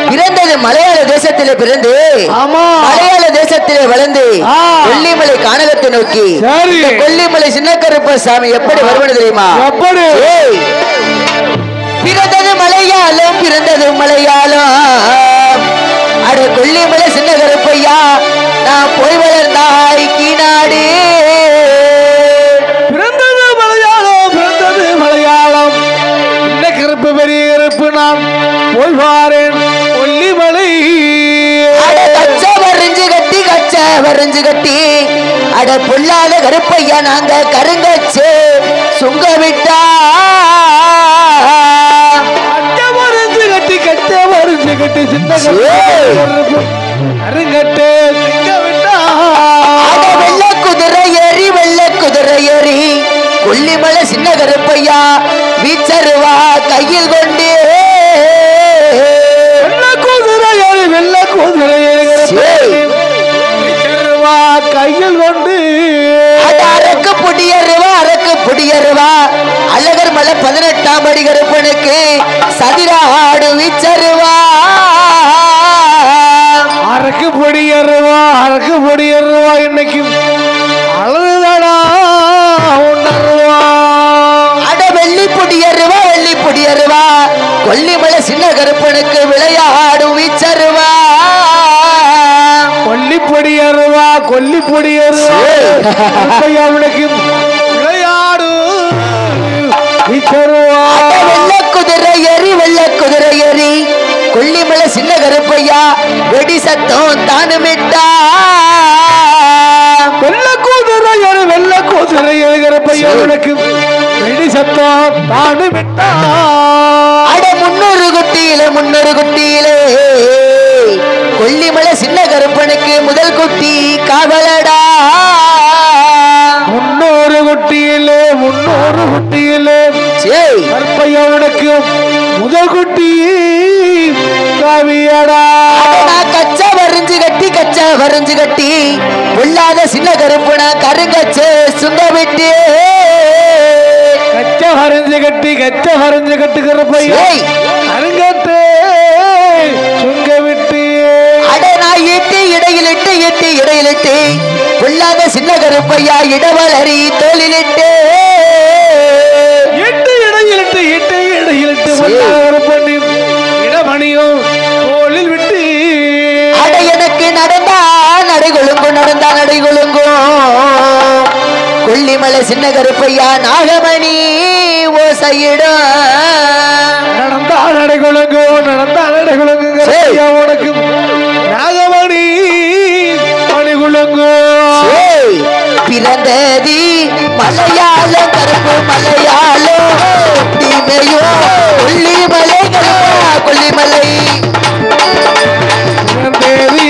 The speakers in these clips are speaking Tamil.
பிறந்தது மலையாள தேசத்திலே பிறந்து மலையாள தேசத்திலே வளர்ந்து கொல்லிமலை கானகத்தை நோக்கி கொல்லிமலை சின்ன கருப்பசாமி எப்படி வருவது தெரியுமா? பிறந்தது மலையாளம் பிறந்தது மலையாளம் அட கொல்லிமலை சின்ன கருப்பையா நான் போய் வளர்ந்தாய் கீநாடு. பிறந்தது மலையாளம் சின்ன கருப்பு பெரிய கருப்பு நான் போய் வாரேன் கொல்லிமலை. கச்ச வரைஞ்சு கட்டி அட பொல்லாத கருப்பையா நாங்க கருங்கச்சு சுங்க விட்டா வரைஞ்சு கட்டி சின்ன கருங்கட்டு சுங்க விட்டா வெள்ள குதிரை ஏறி கொல்லிமலை சின்ன கருப்பையா வீச்சருவா கையில் கொண்டு வெள்ள குதிரை கையில் கொண்டு அரக்கு புடியருவா அழகர் மலை 18ஆம் அடி கருப்பனுக்கு சதிராடு வீச்சருவா அரக்கு பொடியருவா இன்னைக்கு அழகுதாடா உணர்வா. அட வெள்ளி பொடியருவா கொல்லிமலை சின்ன கருப்பனுக்கு விளையாடு வீச்சருவா. கொல்லி பொடியருவா அவனுக்கு விளையாடு வீச்சருவா. வெள்ள குதிரை ஏறி கொல்லிமலை சின்ன கருப்பையா வெடி சத்தம் தானுமிட்டா. வெள்ள குதிரை கருப்பையா அவனுக்கு வெடி சத்தம் தானுமிட்டா. அட 300 குட்டியிலே கொல்லிமலை சின்ன கருப்பனுக்கு முதல் குட்டி காவலடா. 300 குட்டியிலே கருப்பையவனுக்கு முதல் குட்டி காவியடா. கச்ச வரைஞ்சு கட்டி பொல்லாத சின்ன கருப்பனா கருங்கச்சு சுங்க விட்டு கச்ச வரைஞ்சு கட்டு கருப்பையா கருங்கட்டு சுங்க விட்டு. அட நான் ஈட்டி இடையிலிட்டு பொல்லாத சின்ன கருப்பையா இடவளரி தோளிலிட்டு பண்ணி இடமணியும் தோளில் விட்டு. அட எனக்கு நடந்தா நடைகொழுங்கும் கொல்லிமலை சின்ன கருப்பையா நாகமணி ஓசையிடும். நடந்தா நடைகொழுங்கும் உனக்கு நாகமணி மணிகுழுங்கும். பிறந்ததி மலையாளம் கருப்பு மலையாளம் கொல்லிமலை கருப்பா கொல்லிமலை. பிறந்ததி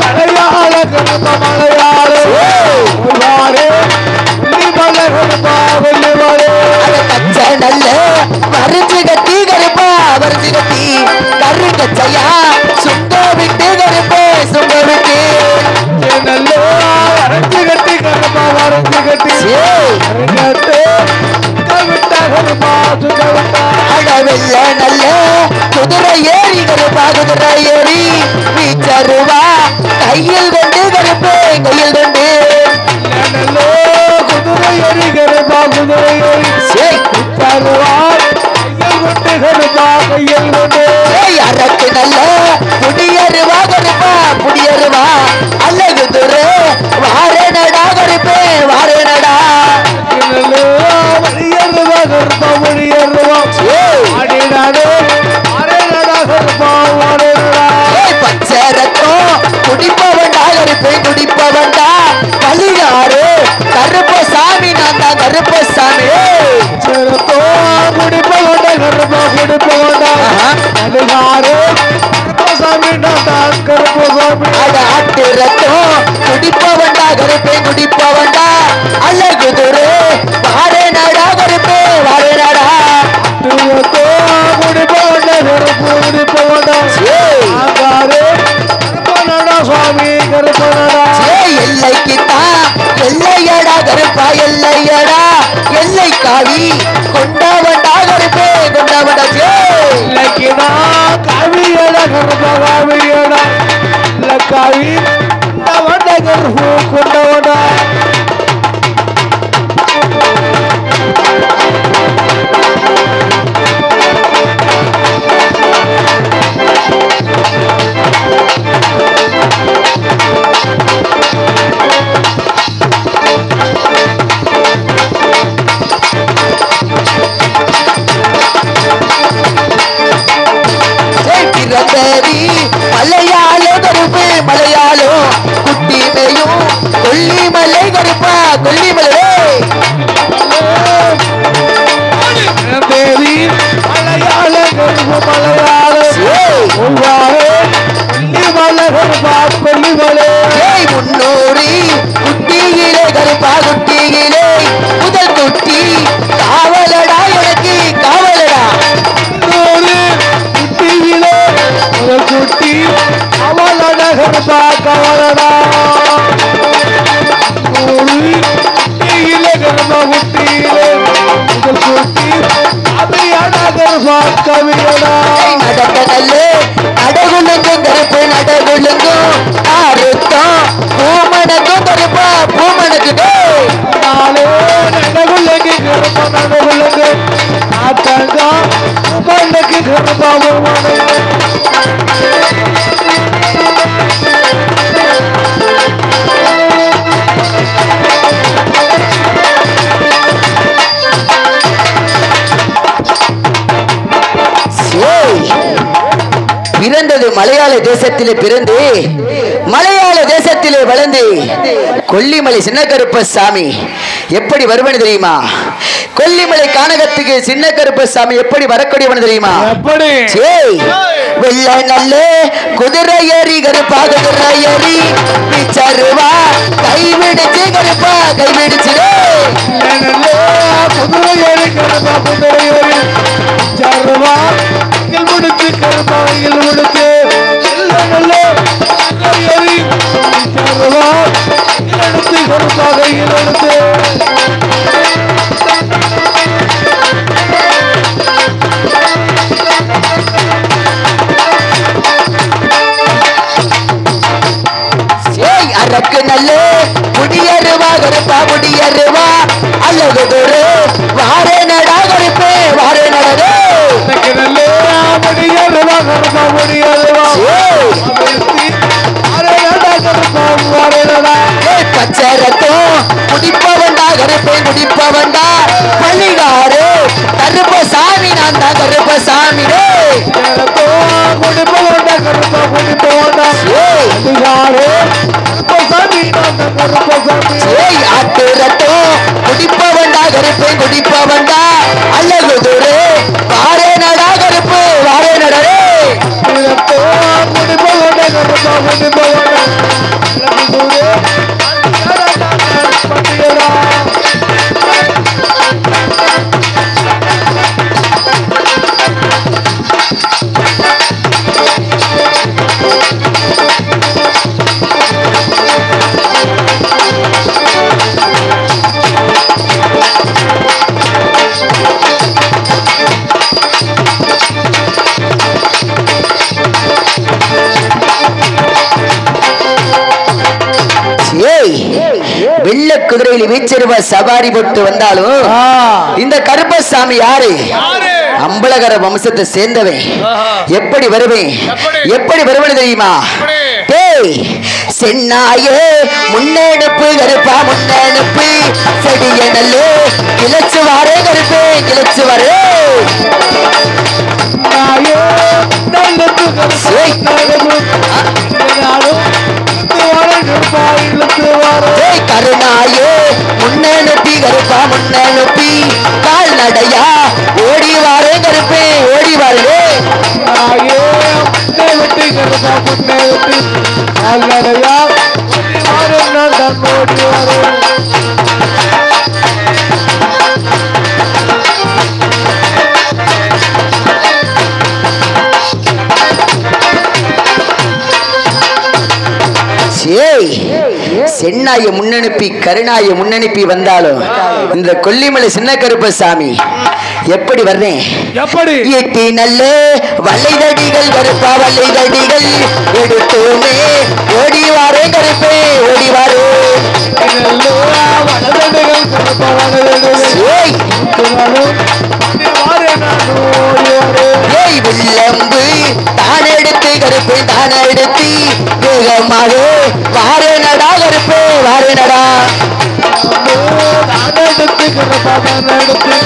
மலையாள கருப்ப மலையாளம் கொல்லிமலை. கச்ச நல்ல வரைஞ்சு கட்டி கருப்பா கரு கச்சையா சுங்க விட்டு கருப்பே சுங்க விட்டு. நல்ல வரைஞ்சு கட்டி கருப்பா அட வெள்ள நல்ல குதிரை ஏறி வீச்சருவா கையில் கொண்டு கருப்பே கையில் கொண்டு. குதிரை ஏறி கருப்பா கையில் கொண்டு. அரக்கு நல்ல புடியருவா கருப்பா அழகு துரு வாரேனடா கருப்பே வாரேனடா. பச்சரத்தம் குடிப்பவண்டா கலியாரு கருப்பசாமி நான் தான் கருப்பசாமி. ஆட்டு ரத்தம் குடிப்பவண்டா குடிப்பவண்டா அழகு துரு வாரேனடா கருப்பே வாரேனடா. எல்லைக்குத்தான் எல்லையடா கருப்பா எல்லையடா எல்லை காவி கொண்டவண்டா கருப்பே கொண்டவண்டா. கவலடா கர்ப்ப குட்டியிலே முதல் குட்டி அபியான கர்ப்ப கவியடா நடக்க நல்லே நடகுலுங்கும் கருப்பு நடகுலுங்கும் ஆறுத்தம் பூமணக்கும் கருப்பா பூமணக்கு நாளே நடகுலுங்கு கர்ப்ப நடகுலுங்கு ஆட்டங்க பூமணக்கு கர்ப்ப பூமணக்கு பிறந்தது மலையாள தேசத்திலே பிறந்து மலையாள தேசத்திலே வளர்ந்து கொல்லிமலை சின்ன கருப்பசாமி எப்படி வருவனு தெரியுமா? கொல்லிமலை கானகத்துக்கு சின்ன கருப்பசாமி எப்படி வரக்கூடியவனு தெரியுமா? எப்படி வெள்ள நல்ல குதிரை ஏறி கருப்பா குதிரை ஏறி பிச்சருவா கைவிடுச்சு கருப்பா கைவிடுச்சு குதிரை ஏறி கருப்பா குதிரை ஏறி பிச்சருவா முடிச்சு கருப்பாவையில் முடிச்சு நல்ல ஏறி பிச்சருவா எடுத்து கருப்பாவையில் எடுத்து அரக்கு நல்ல குடியருவா கருப்பா குடியருவா அல்லது ஒரு வாரே நடா கருப்பே வாரே நடரே முடியருவா கருப்பா முடியருவா பச்சரத்தும் குடிப்பவண்டா கருப்பே குடிப்பவண்டா பள்ளிகாரு கருப்பசாமி நான் தான் கருப்பசாமி குடிப்பவண்டா கருப்பா குடிப்பவண்டா ஆட்டுரத்தும் குடிப்பவண்டா கருப்பே குடிப்பவண்டா அல்லகுதுரு வாரே நடா கருப்பு வாரே நடரே குடிப்பவண்டா கருப்பா குடிப்பவண்டா வெள்ள குதிரையில் வீச்சருவா சவாரி போட்டு வந்தாலும் இந்த கருப்பசாமி யாரு? அம்பலகர வம்சத்தை சேர்ந்தவன். எப்படி வருவேன் எப்படி வருவன் தெரியுமா? சென்னாயே முன்னெடுப்பு கருப்பா முன்னெடுப்பு செடிய நல்லே கிளச்சு வாரே கருப்பே கிளச்சு வரே கருணாயே முன்னெடுப்பி கருப்பா முன்னெடுப்பி கால் நடையா ஓடி வாரே கருப்பே ஓடி வாரே கருப்பா முன்னெடுப்பி கால் நடையா ஓடி வாரே சென்னாய முன்னனுப்பி கருணாய முன்னனுப்பி வந்தாலும் இந்த கொல்லிமலை சின்ன கருப்பசாமி எப்படி வர்றேன் எப்படி ஈட்டி நல்ல வளைதடிகள் கருப்பா வளைதடிகள் எடுத்துமே ஓடி வாரே கருப்பே ஓடி வாரே வில்லம்பு தான் எடுத்து கருப்பே தான் எடுத்து வேகமாக வாரே நடா கருப்பே வாரே நடா எடுத்து கருப்பா எடுத்து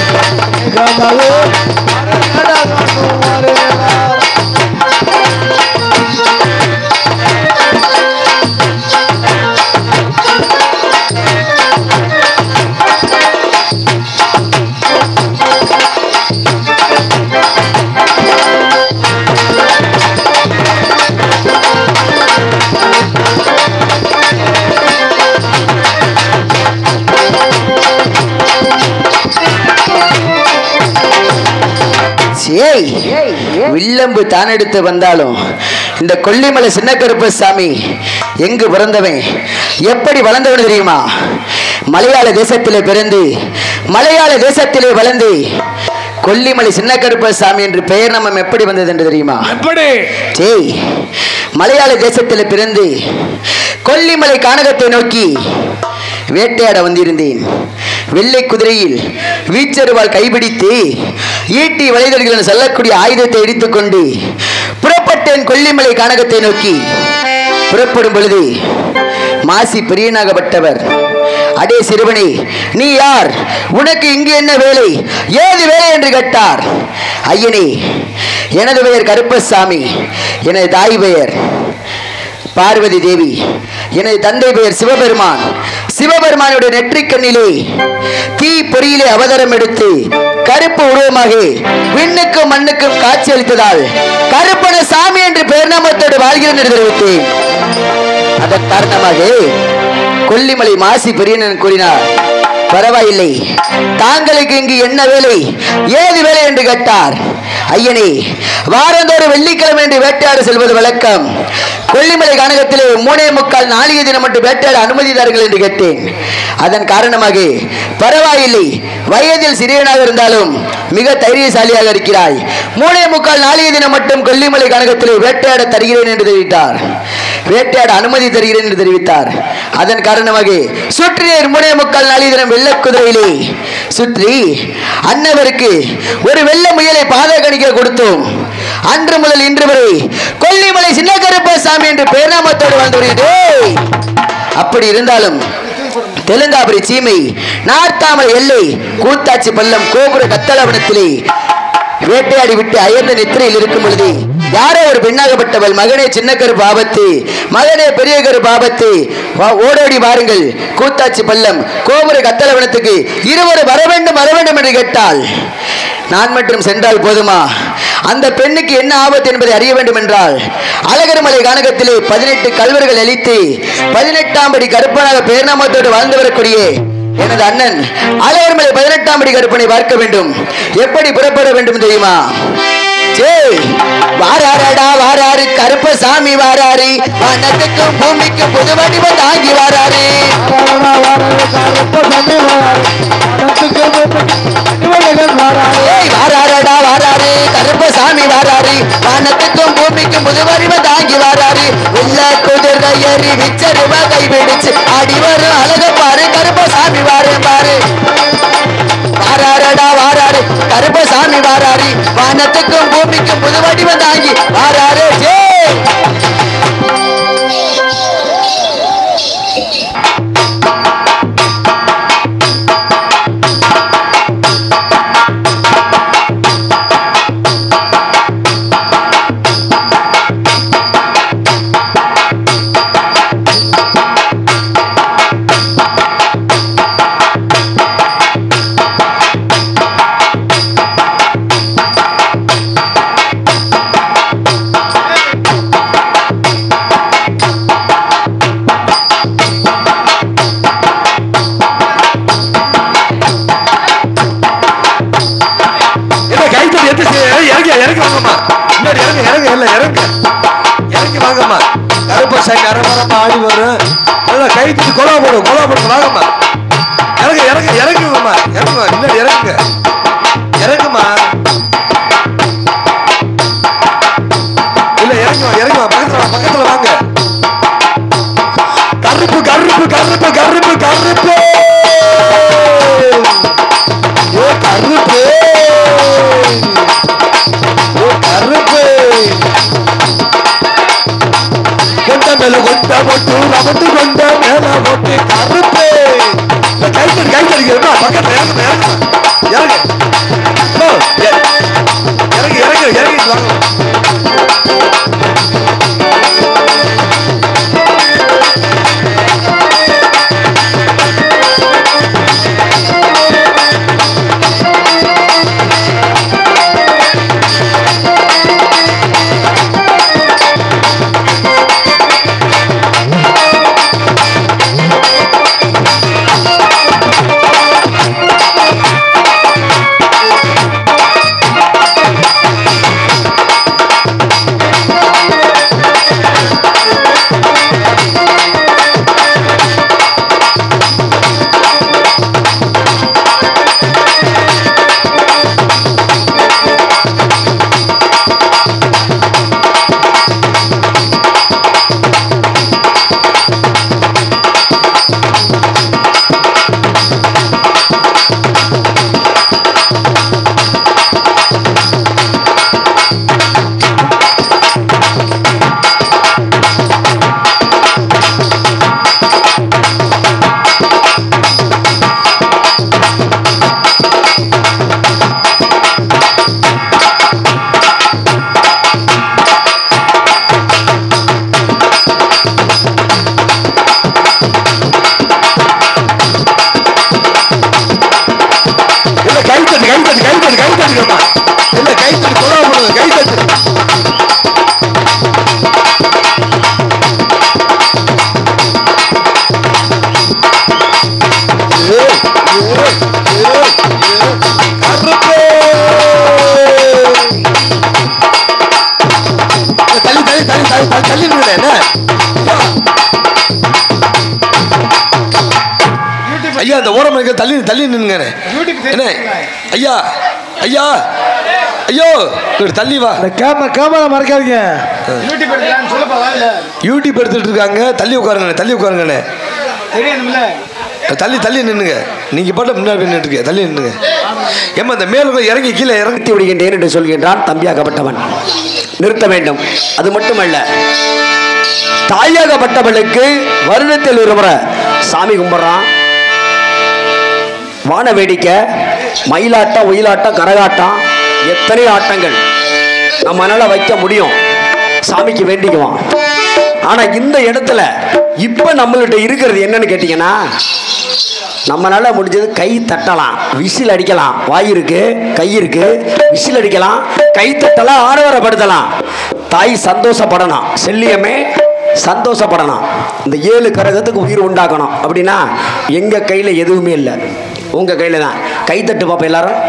ஏய் வில்லம்பு தான் எடுத்து வந்தாலும் இந்த கொல்லிமலை சின்ன கருப்பசாமி எங்கு பிறந்தவன், எப்படி வளர்ந்தவன் தெரியுமா? மலையாள தேசத்திலே பிறந்து மலையாள தேசத்திலே வளர்ந்து கொல்லிமலை சின்ன கருப்பசாமி என்று பெயர் நம்ம எப்படி வந்தது என்று தெரியுமா? எப்படி? ஜெய் மலையாள தேசத்தில் பிறந்து கொல்லிமலை கானகத்தை நோக்கி வேட்டையாட வந்திருந்தேன். வெள்ளை குதிரையில் வீச்சருவால் கைபிடித்து ஈட்டி வளைதல்கள் என சொல்லக்கூடிய ஆயுதத்தை எடுத்துக்கொண்டு புறப்பட்டேன் கொல்லிமலை கானகத்தை நோக்கி. புறப்படும் பொழுது மாசி பிரியனாகப்பட்டவர், அடே சிறுவனே, நீ யார்? உனக்கு இங்கு என்ன வேலை, ஏது வேலை என்று கேட்டார். ஐயனே, எனது பெயர் கருப்பசாமி, எனது தாய் பெயர் பார்வதி தேவி, எனது தந்தை பெயர் சிவபெருமான். சிவபெருமானுடைய நெற்றிக்கண்ணிலே தீ பொறியிலே அவதாரம் எடுத்து கருப்பு உருவமாக விண்ணுக்கும் மண்ணுக்கும் காட்சி அளித்ததால் கருப்பன சாமி என்று பெயர் நாமத்தோடு வாழ்கிறேன் என்று தெரிவித்தேன். அதன் காரணமாக கொல்லிமலை மாசி பெரியனன் கூறினார், பரவாயில்லை, தாங்களுக்கு இங்கு என்ன வேலை, ஏது வேலை என்று கேட்டார். ஐயனே, வாரந்தோறும் வெள்ளிக்கிழமை என்று வேட்டையாட செல்வது வழக்கம். கொல்லிமலை கானகத்திலே 3:45 நாளிகை தினம் மட்டும் வேட்டையாட அனுமதி தாருங்கள் என்று கேட்டேன். அதன் காரணமாக பரவாயில்லை, வயதில் சிறியனாக இருந்தாலும் மிக தைரியசாலியாக இருக்கிறாய், 3:45 நாளிகை தினம் மட்டும் கொல்லிமலை கானகத்திலே வேட்டையாட தருகிறேன் என்று தெரிவித்தார். வேட்டையாட அனுமதி தருகிறேன் என்று தெரிவித்தார். அதன் காரணமாக சுற்றினர் 3:45 நாளிகை தினம் வெள்ள குதிரையிலே சுற்றி அன்னவருக்கு ஒரு வெள்ள முயலை பாதகணிக்க கொடுத்தோம். அன்று முதல் இன்று வரை கொல்லிமலை சின்ன கருப்பசாமி என்று பேர்நாமத்தோடு வாழ்ந்து வருகிறேன். அப்படி இருந்தாலும் தெலுங்காபுரி சீமை நார்த்தாமலை எல்லை கூத்தாச்சி பள்ளம் கோபுர கத்தளவனத்திலே வேட்டையாடி விட்டு அயர்ந்த நித்திரையில் இருக்கும் பொழுது யாரோ ஒரு பெண்ணாகப்பட்டவள், மகனே சின்ன கருப்பு ஆபத்து, மகனே பெரிய கருப்பு ஆபத்து, ஓடோடி வாருங்கள் கூத்தாச்சி பள்ளம் கோபுர கத்தளவனத்துக்கு இருவரும் வர வேண்டும் என்று கேட்டாள். நான் மட்டும் சென்றால் போதுமா? அந்த பெண்ணுக்கு என்ன ஆபத்து என்பதை அறிய வேண்டும் என்றால் அழகர்மலை கானகத்திலே 18 கல்வர்கள் அளித்து 18ஆம் படி கருப்பனாக பேர்நாமத்தோடு வாழ்ந்து வரக்கூடிய எனது அண்ணன் அழகர்மலை 18ஆம் படி கருப்பனை பார்க்க வேண்டும். எப்படி புறப்பட வேண்டும் தெரியுமா? வாராரடா வாராரு கருப்பசாமி வாராரு, வானத்துக்கும் பூமிக்கும் புது வடிவம் தாங்கி வாராரு. வாராரடா வாராரு கருப்பசாமி வாராரு, வானத்துக்கும் பூமிக்கும் புது வடிவம் தாங்கி வாராரு. உள்ள குதிரை ஏறி விச்சருவ கை பிடிச்சு ஆடி வரும் அழக பாரு, கருப்பசாமி வாரு பாரு. வாராரடா வாராரு கருப்பசாமி வாராரு, வானத்துக்கும் பூமிக்கும் புது வடிவம் தாங்கி வாராரு. கருப்பசாமி அரமரமா ஆடி வரும், கை தூக்கி கொலா போடும் வாங்கம்மா. இறங்குமா முன்னாடி இறங்குமா இல்ல இறங்குமா பக்கத்துல வாங்க. கருப்பு கருப்பு கருப்பு கருப்பு கருப்பு ஓ கருப்பு ஓ கருப்பு கொண்ட மேல கொண்ட போட்டு ரமட்டு கொண்ட மேல போட்டு கருப்பு கைத்தடிக்கிறமா பக்கத்துல இறங்கு வாங்க. தள்ளி நின்னுங்க என்ன ஐயா இந்த ஓரம் இருக்க தள்ளி தள்ளி நின்னுங்க என்ன ஐயா ஐயா ஐயோ தள்ளி வா. கேமரா மறக்காதீங்க. யூடியூப் எடுத்துட்டு இருக்காங்க. தள்ளி உட்காருங்க தள்ளி உட்காருங்கண்ணே. தள்ளி தள்ளி நின்னுங்க. நீங்க பாட்டு முன்னாடி நின்றுட்டு தள்ளி நின்னுங்க. ஏமா இந்த மேல இறங்கி கீழே இறங்கி விடுகின்றேன் என்று சொல்கின்றான் தம்பியாகப்பட்டவன். நிறுத்த வேண்டும். அது மட்டுமல்ல, தாயாகப்பட்டவளுக்கு வருடத்தில் ஒரு முறை சாமி கும்பிட்றான். வான வேடிக்கை, மயிலாட்டம், ஒயிலாட்டம், கரகாட்டம், எத்தனை ஆட்டங்கள் நம்மளால வைக்க முடியும். சாமிக்கு வேண்டிக்குவான். ஆனா இந்த இடத்துல இப்ப நம்மள்கிட்ட இருக்கிறது என்னன்னு கேட்டீங்கன்னா, நம்மளால முடிஞ்சது கை தட்டலாம், விசில் அடிக்கலாம். வாய் இருக்கு, கை இருக்கு, விசில் அடிக்கலாம், கை தட்டலாம், ஆடவரப்படுத்தலாம். தாய் சந்தோஷப்படணும், செல்லியமே சந்தோஷப்படணும். இந்த 7 கரகத்துக்கு உயிர் உண்டாக்கணும். அப்படின்னா எங்க கையில எதுவுமே இல்லை, உங்க கையில தான். கைத்தட்டு பாப்பா, எல்லாரும்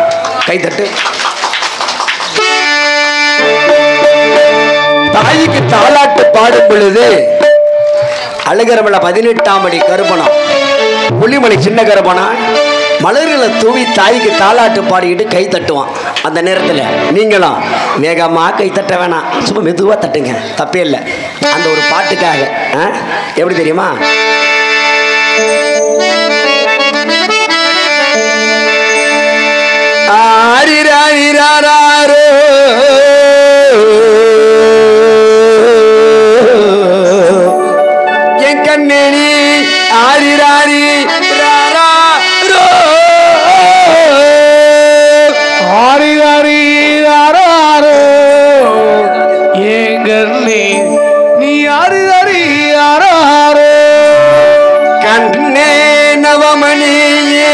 கைத்தட்டு. தாய்க்கு தாலாட்டு பாடும் பொழுது அழகரமல 18ஆம் அடி கருப்பணம், புலிமலை சின்ன கருப்பணம் மலர்களை தூவி தாய்க்கு தாலாட்டு பாடிக்கிட்டு கை தட்டுவான். அந்த நேரத்தில் நீங்களும் வேகமாக கை தட்ட வேணாம், சும்மா மெதுவாக தட்டுங்க, தப்பே இல்லை. அந்த ஒரு பாட்டுக்காக எப்படி தெரியுமா? ஆரிராரிராரோ என் கண்ணேணி ஆரிராரி ராரோ ஆரிராரி ராரோ என் கண்ணே நீ ஆரிராரி ராரோ கண்ணே நவமணியே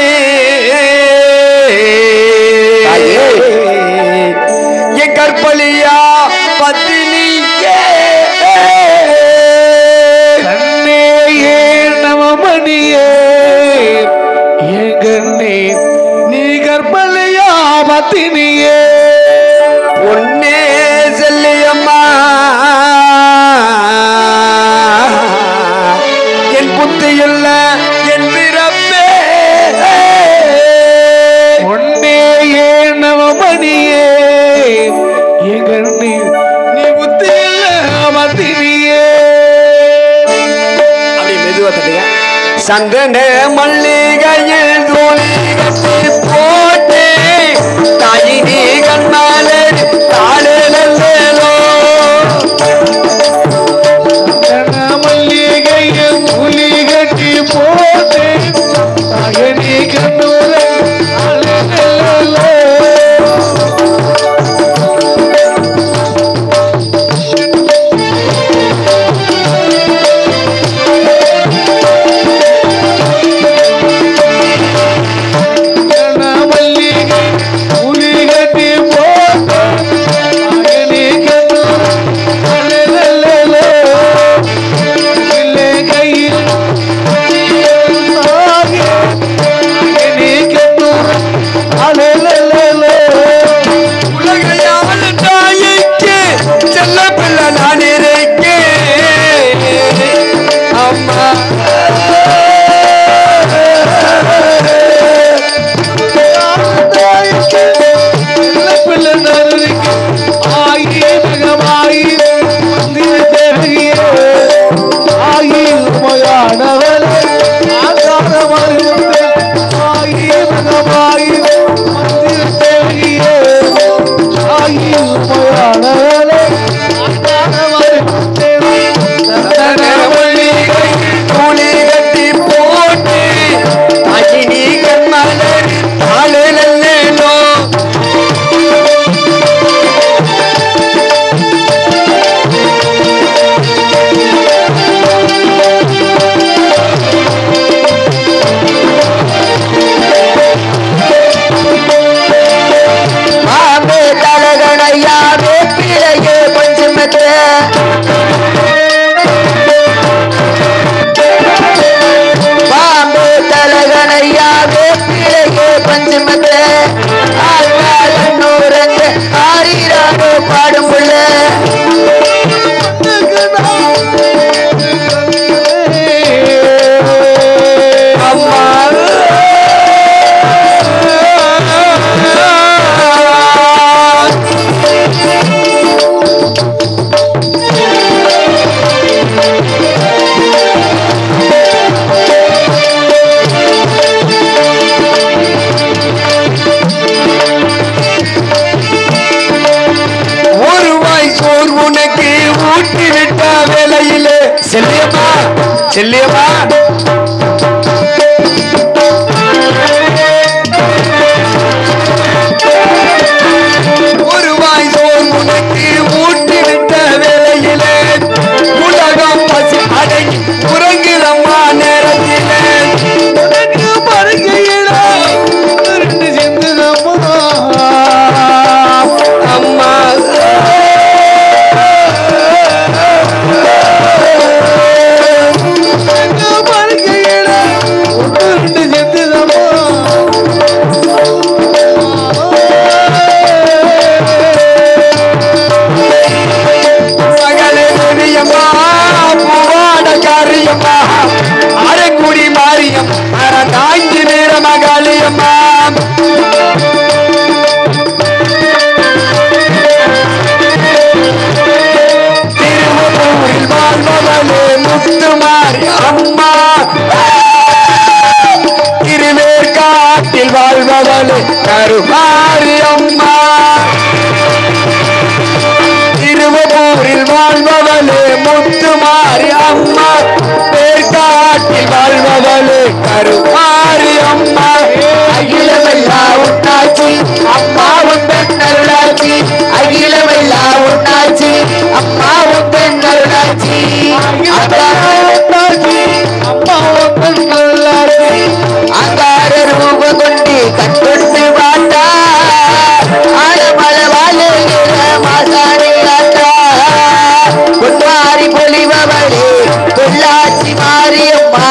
என் கற்பழியா பத்தினியே கண்ணே ஏன் நவமணியே என் கண்ணே நீ கற்பழியா பத்தினியே பொன்னே செல்லியம்மா என் புத்தியுள்ள என் பிறப்பே பொன்னே ஏன் நவமணியே என் கண்ணே நீ புத்தியில்ல பத்தினியே. அப்படி மெதுவா தட்டுங்க. சந்தன மல்லிகையில் தோழி கட்டி போட்டு தாயினி கண்ணால தாளேலோ மல்லிகையில் புலி கட்டி போட்டு தாயினி கண்ணூர செல்லியம்மா செல்லியம்மா ஒரு வாய் சோர் உனக்கு ஊட்டிவிட்ட வேளையிலே உலகம் பசி அடங்கி உறங்குதம்மா நேரத்திலே உனக்கு பருகையில அம்மா அரங்குடி மாரியம் அறந்தாங்கி வீர மகாளியம்மா திருவள்ளூரில் வாழ்பவளே முத்துமாரி அம்மா திருவேற்காட்டில் வாழ்பவளே கருமாரி அம்மா திருவள்ளூரில் வாழ்பவளே முத்துமாரி அம்மா பேர்காட்டில் வாழ்பவளே கருமாரி அம்மா அகிலமெல்லா உன்னாச்சி அம்மாவும் பெண்ணருளாச்சி அகிலமெல்லா உன்னாச்சி அம்மாவும் பெண்ணருளாச்சி அம்மாவும் பெண்ணருளாச்சி அங்கார ரூப கொண்டு கண்கொண்டு வாட்டா ஆழமள வாழுகிற மாசாணி ஆட்டா பொன்னாரி பொலிபவளே பொள்ளாச்சி மாரியம்மா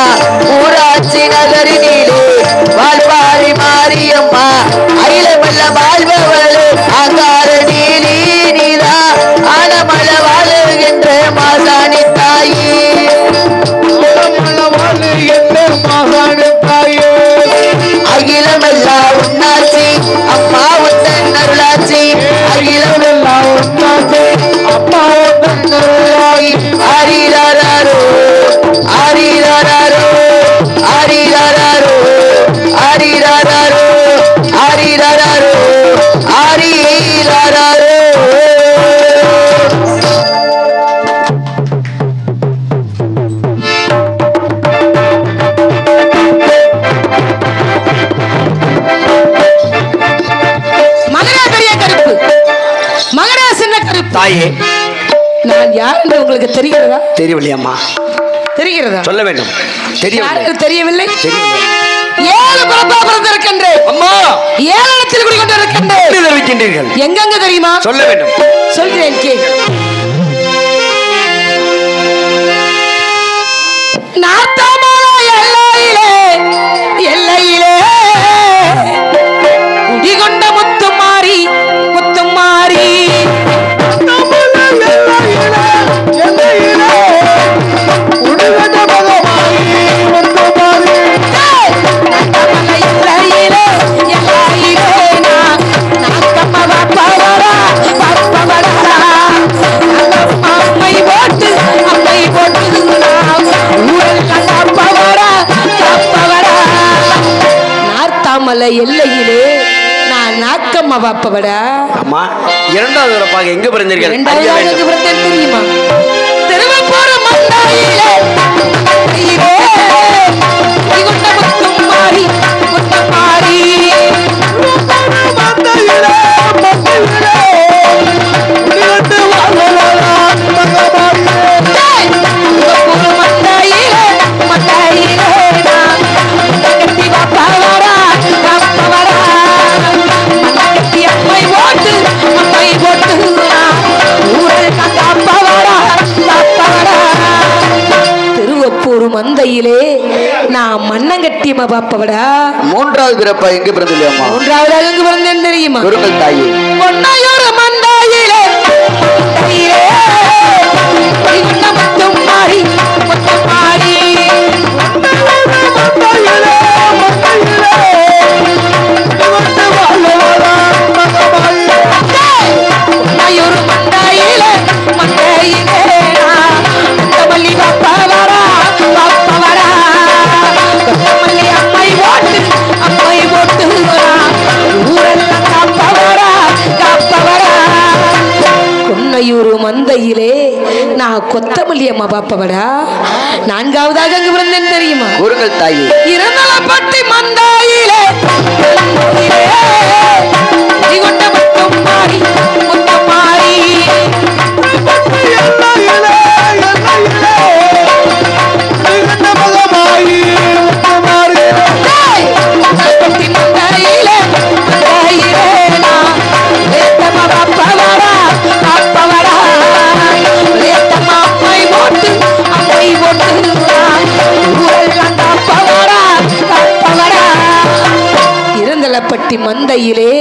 ஊராட்சி நகரினிலே வாழ்வாரி மாரியம்மா அகிலமல்ல வாழ்பவளே அங்கார நீலி நீதா ஆழமள வாழுகின்ற மாசாணி தாயி வாழுகின்ற மாசாணி தாயே அகிலமெல்லா உன்னாச்சி அம்மா உந்தன் அருளாச்சி அகிலமெல்லா உன்னாச்சி அம்மா உந்தன் அருளாச்சி ஆரிராரோ ஆரிராரோ ஆரிராரோ ஆரிராரோ ஆரிராரோ ஆரிராரோ தாயே நான் யார் என்று உங்களுக்கு தெரிகிறதா? தெரியவில்லையம்மா. தெரிகிறதா? சொல்ல வேண்டும். தெரியவில்லை. 7 பிறப்பா பிறந்திருக்கின்றேன் அம்மா. 7 இடத்தில் குடிக்கொண்டிருக்கின்றேன். தெரிவிக்கின்றீர்கள். எங்கெங்க தெரியுமா? சொல்ல வேண்டும். சொல்கிறேன் கே. நார்த்தாமலை எல்லையிலே எல்லையிலே குடிகொண்ட முத்துமாரி முத்துமாரி எல்லையிலே நான் நாக்கம்மா பாப்பவடா. அம்மா, 2வது உறப்பாக எங்க பிறந்தீர்கள்? 2வது எங்க பிறந்தேன் தெரியுமா? திருவப்பூர் மந்தாயிலே குடிகொண்ட முத்துமாரி முத்துமாரி மந்தையிலே நான் மண்ணங்கட்டியம்மா பாப்பவடா. 3வது பிறப்பா எங்க பிறந்தில்லையம்மா? 3வது எங்க பிறந்தேன் தெரியுமா? குருக்கள் தாயே. பொன்னையூர் மந்தாயிலே முத்துமாரி முத்துமாரி பொன்னையூர் மந்தாயிலே மந்தையிலே மல்லி பாப்பவரா பாப்பவரா மல்லி அம்மை போட்டு ஊரெல்லாம் காப்பவரா காப்பவரா மந்தையிலே நான் கொத்தமல்லி அம்மா பாப்பவடா. நான்காவதாக அங்கு விழுந்தேன் தெரியுமா? கூறுங்கள் தாயே. இரந்தலப்பட்டி மந்தாயிலே கொண்ட மட்டும் மாறி முத்தமாறி இருந்தலப்பட்டி மந்தையிலே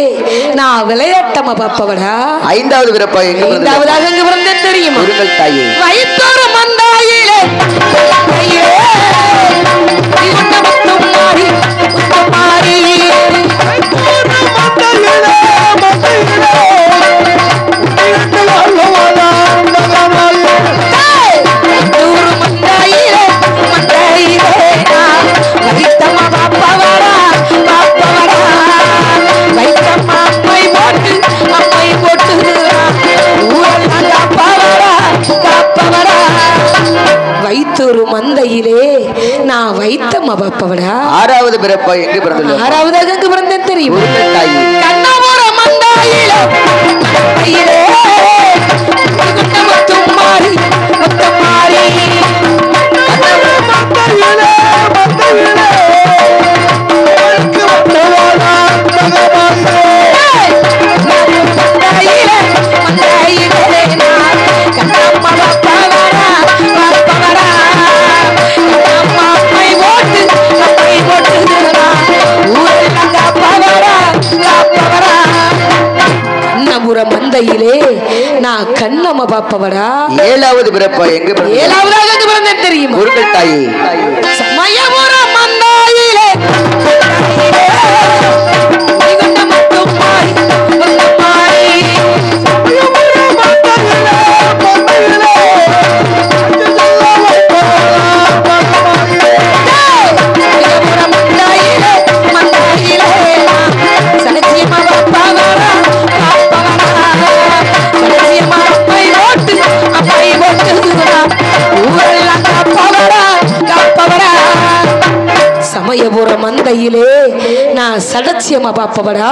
நான் விளையாட்டமா பாப்பவடா. ஐந்தாவது பிறப்பா எங்க ஐந்தாவதாக எங்க பிறந்தேன் தெரியுமா? கூறுங்கள் தாயே. வயிற்றோர மந்தாயிலே வைத்தொரு மந்தையிலே நான் வைத்தம்மா பாப்பவடா. ஆறாவது பிறப்பா எங்க பிறந்தது? ஆறாவதாக எங்க பிறந்தேன் தெரியுமா? கூறுங்கள் தாயே. கண்ணபுர மந்தாயிலே முத்தமாரி முத்தமாரி மந்தையிலே நான் கண்ணம்மா பாப்பவடா. ஏழாவது பிறப்பா எங்க பிறந்தது? ஏழாவதாக எங்க பிறந்தேன் தெரியுமா? கூறுங்கள் தாயே. சமயபுர மந்தாயிலே சமயபுர மந்தையிலே நான் சடச்சியமா பாப்பவடா.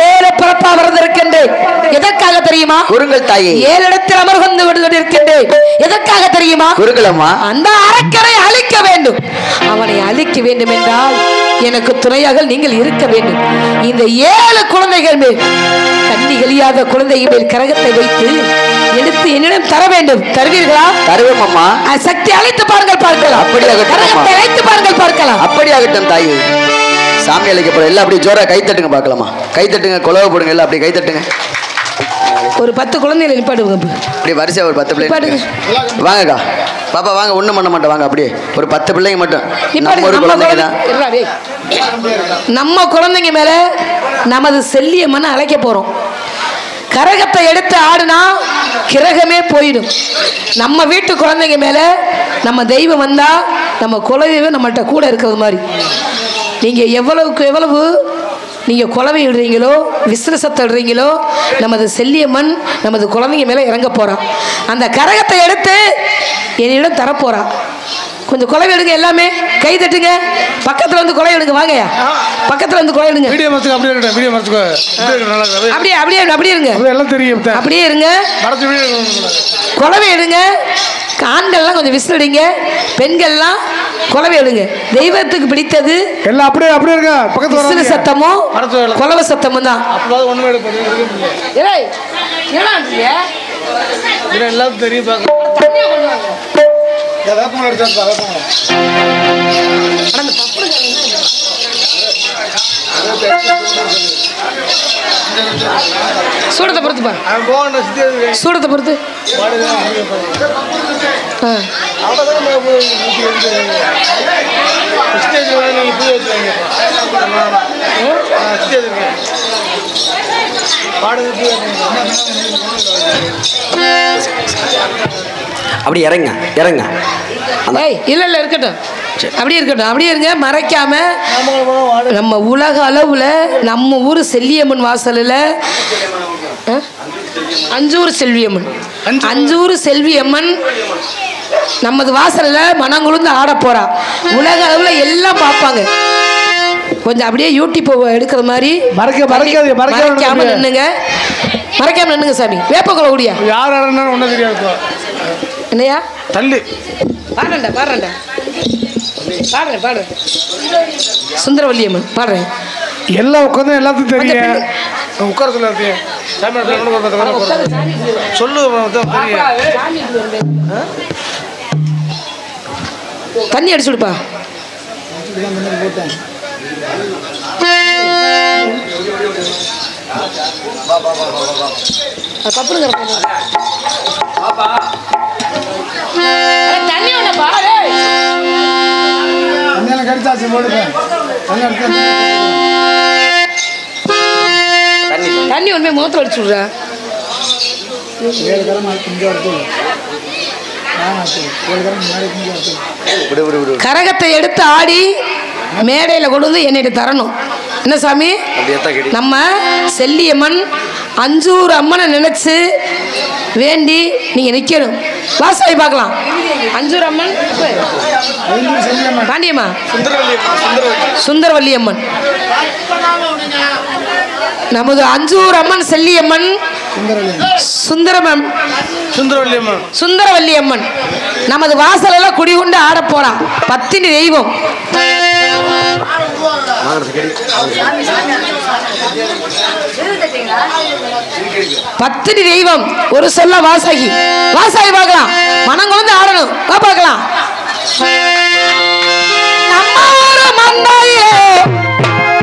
ஏழு பிறப்பா பிறந்திருக்கின்றேன். எதற்காக தெரியுமா? கூறுங்கள் தாயே. ஏழு இடத்தில் அமர்ந்து கொண்டிருக்கின்றேன். எதற்காக தெரியுமா? கூறுங்களம்மா. அந்த அரக்கரை அழிக்க வேண்டும். அவனை அழிக்க வேண்டும் என்றால் எனக்கு துணையாக நீங்கள் இருக்க வேண்டும். இந்த ஏழு குழந்தைகள் மேல் கண்ணி கழியாத குழந்தைகள் மேல் கரகத்தை வைத்து எடுத்து என்னிடம் தர வேண்டும். தருவீர்களா? தருவோம் அம்மா. சக்தி அழைத்து பாருங்கள் பார்க்கலாம். அப்படியாகட்டும். கரகத்தை அழைத்து பாருங்கள் பார்க்கலாம். அப்படியாகட்டும் தாயே. சாமி அழைக்க போற எல்லாம் அப்படியே ஜோரா கை தட்டுங்க பார்க்கலாமா? கை தட்டுங்க, குலவை போடுங்க, எல்லாம் அப்படியே கை தட்டுங்க. ஒரு 10 குழந்தைகளை நிப்பாடுங்க. அப்படியே வரிசையா ஒரு 10 பிள்ளைங்க வாங்கக்கா. பாப்பா வாங்க, ஒண்ணும் பண்ண மாட்டேன் வாங்க. அப்படியே ஒரு 10 பிள்ளைங்க மட்டும். நம்ம ஒரு குழந்தைங்க தான். நம்ம குழந்தைங்க மேல நமது செல்லியம்மனை அழைக்க போறோம். கரகத்தை எடுத்து ஆடுனா கிரகமே போயிடும். நம்ம வீட்டு குழந்தைங்க மேல நம்ம தெய்வம் வந்தா நம்ம குலதெய்வம் நம்மள்கிட்ட கூட இருக்கிறது மாதிரி. நீங்க எவ்வளவுக்கு எவ்வளவு நீங்க குலவை இடுறீங்களோ, விசிறசத்தை இடுறீங்களோ, நமது செல்லியம்மன் நமது குழந்தைங்க மேல இறங்க போறா. அந்த கரகத்தை எடுத்து என்னிடம் தரப்போறா. கொஞ்சம் குலவை எடுங்க, எல்லாமே கை தட்டுங்க. பக்கத்துல வந்து குலை எடுங்க. வாங்கயா, பக்கத்துல வந்து குலை எடுங்க. வீடியோ மஸ்துக்கு அப்படியே இருக்கட்டும். வீடியோ மஸ்துக்கு அப்படியே அப்படியே அப்படியே இருங்க. எல்லாம் தெரியும். அப்படியே இருங்க. குலவை எடுங்க. ஆண்கள்லாம் கொஞ்சம் விசிலடிங்க. பெண்கள்லாம் குலவை எடுங்க. தெய்வத்துக்கு பிடித்தது எல்லாம் அப்படியே அப்படியே இருங்க. பக்கத்துல விசிறு சத்தமும் குலவை சத்தமும் தான். ஒண்ணுமே எல்லாம் தெரியும். சூடத்தை பொறுத்து சூடத்தை பொறுத்து அப்படி இறங்க இறங்க. இல்ல இல்ல இருக்கட்டும். அப்படியே இருக்கட்டும், அப்படியே இருங்க, மறைக்காம. நம்ம உலக அளவுல நம்ம ஊர் செல்லியம்மன் வாசலில் அஞ்சூர் செல்வியம்மன், அஞ்சூர் செல்வியம்மன் நமது வாசலில் மனங்குழுந்து ஆட போறா. உலக அளவுல எல்லாம் பார்ப்பாங்க. கொஞ்சம் அப்படியே யூடியூப் எடுக்கிற மாதிரி மறைக்காம நின்னுங்க, மறைக்காம நின்னுங்க சாமி. வேப்பக்குள்ள கூடியா யார் ஒன்றும் தெரியாது. என்னையா தள்ளி பாடுறேன்டா பாடுறேன் பாடுறேன். சுந்தரவல்லியம்மன் பாடுறேன். எல்லாம் உட்காந்து எல்லாத்துக்கும் தெரியும். உட்கார சொல்ல சொல்லு. தண்ணி அடிச்சு விடுப்பா. தண்ணி ஒண்ணு பாரு. தண்ணி ஒண்ணுமே முகத்துல அடிச்சு விடுற. கரகத்தை எடுத்து ஆடி மேடையில் கொண்டு வந்து என்னிட்ட தரணும். என்ன சாமி, நம்ம செல்லியம்மன் அஞ்சூர் அம்மனை நினைச்சு வேண்டி நீங்க நிக்கணும். வாசாயி பார்க்கலாம். அஞ்சூர் அம்மன் பாண்டியம்மா, சுந்தரவல்லியம்மன், நமது அஞ்சூர் அம்மன் செல்லியம்மன் சுந்தரவல்லியம்மன் நமது வாசலெல்லாம் குடிகொண்டு ஆட போறா. பத்தினி தெய்வம். பத்தினி தெய்வம் ஒரு சொல்ல வாசாகி. வாசாகி பார்க்கலாம். மனம் கொண்டு ஆடணும். பார்க்கலாம். நம்ம ஊரு மந்தையே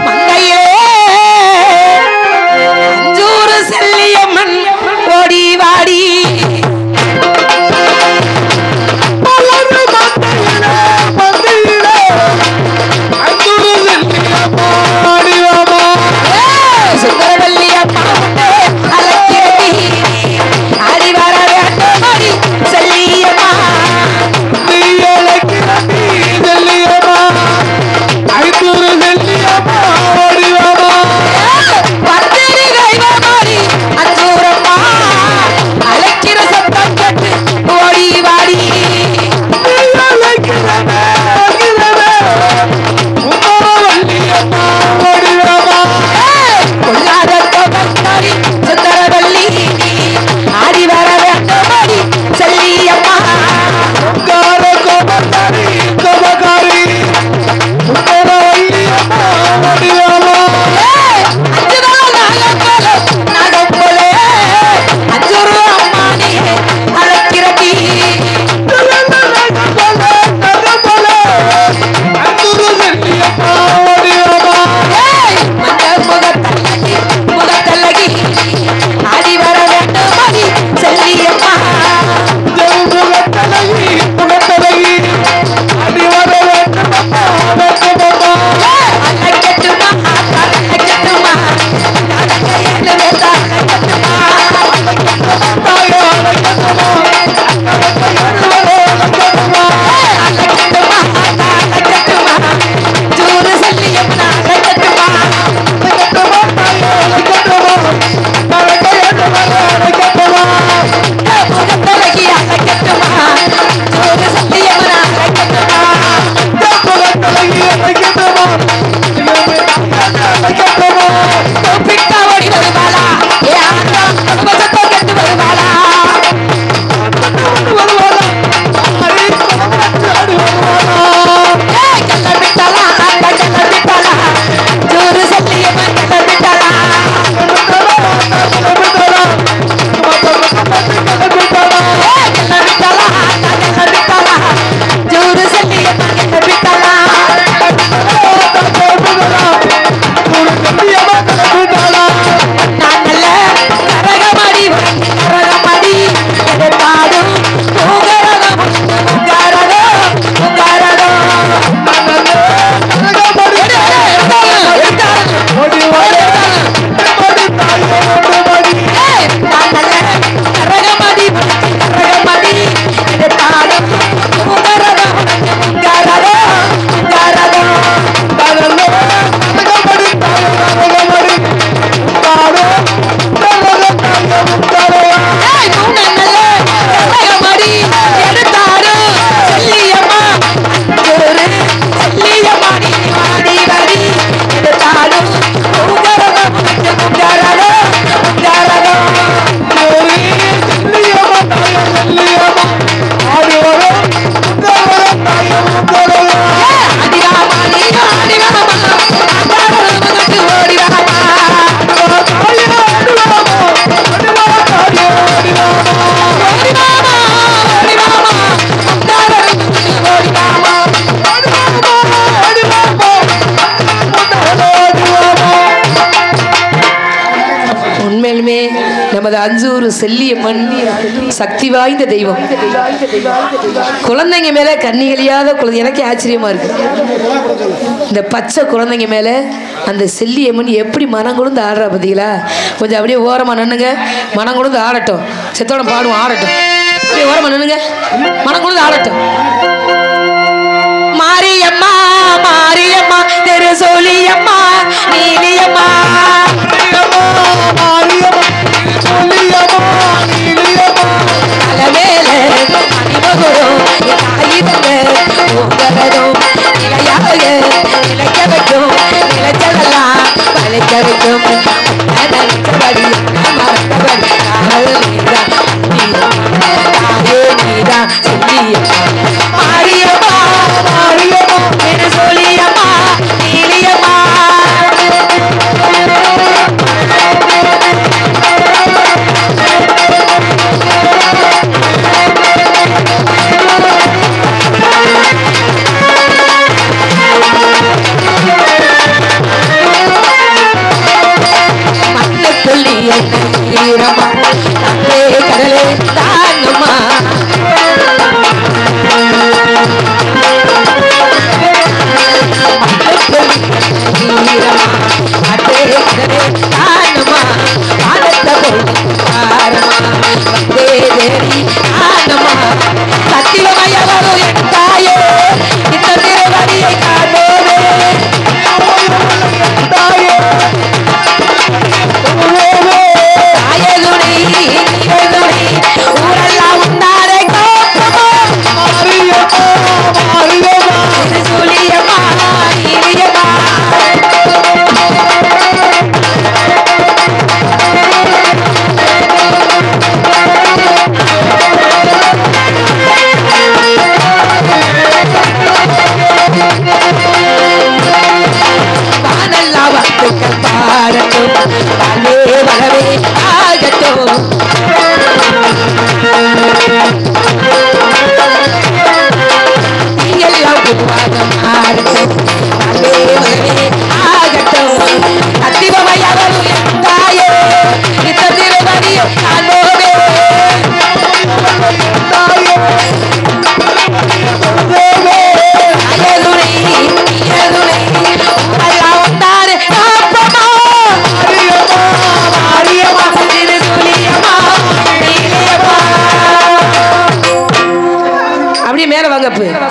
மந்தையே அஞ்சூர் செல்லியம்மன் ஓடி வாடி. அஞ்சூர் செல்லியம்மன் சக்தி வாய்ந்த தெய்வம். குழந்தைங்க மேல கண்ணிகளியாத குழந்தை எனக்கே ஆச்சரியமா இருக்கு. இந்த பச்சை குழந்தைங்க மேல அந்த செல்லியம்மன் எப்படி மனம் கொடுந்து ஆடுறா பார்த்தீங்களா? கொஞ்சம் அப்படியே ஓரமா நின்னுங்க, மனம் கொடுந்து ஆடட்டும். செத்தோட பாடுவோம், ஆடட்டும். அப்படியே ஓரமா நின்னுங்க, மனம் கொடுந்து ஆடட்டும். மாரியம்மா மாரியம்மா தெரு சோழியம்மா நீலியம்மா தலைவேல மணிமகுடம் தாயிதம் நிலையாக நிலைக்க வைக்கும், நிலைச்சதெல்லாம் பழைக்க வைக்கும். நினைச்சபடி மறந்தபடி நீதான் சொல்லியம்மா மாரியம்மா மாரியம்மா தெரு சோழியம்மா நீலியம்மா. கடலே தாங்கம்மா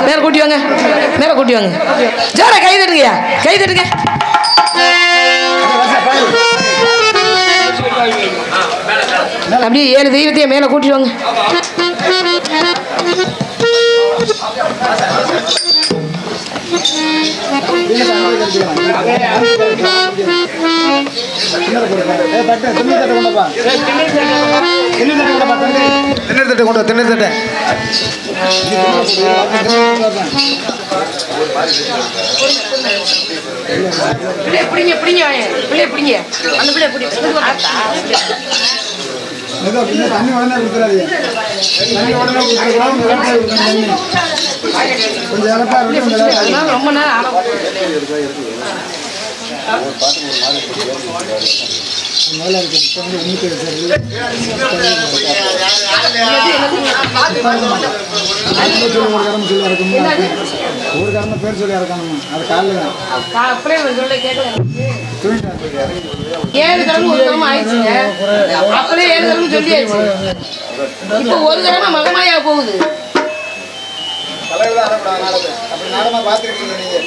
மேல கூட்டி வாங்க, மேல கூட்டி வாங்க. ஜோர கை தட்டுங்கயா, கை தட்டுங்க. அப்படியே 7 தெய்வத்தையும் மேல கூட்டி வாங்க. ரொம்ப நேரம் பேர் சொல்லி இறக்கணும். அது காலையில் 7 கிழமை ஒரு கிழமை ஆயிடுச்சுங்க. அப்படியே 7 கிழமை சொல்லியாச்சு. இப்போ ஒரு கிழமை மகமாயா போகுது. அப்படி நாடமா பார்த்துருக்கீங்க நீங்க.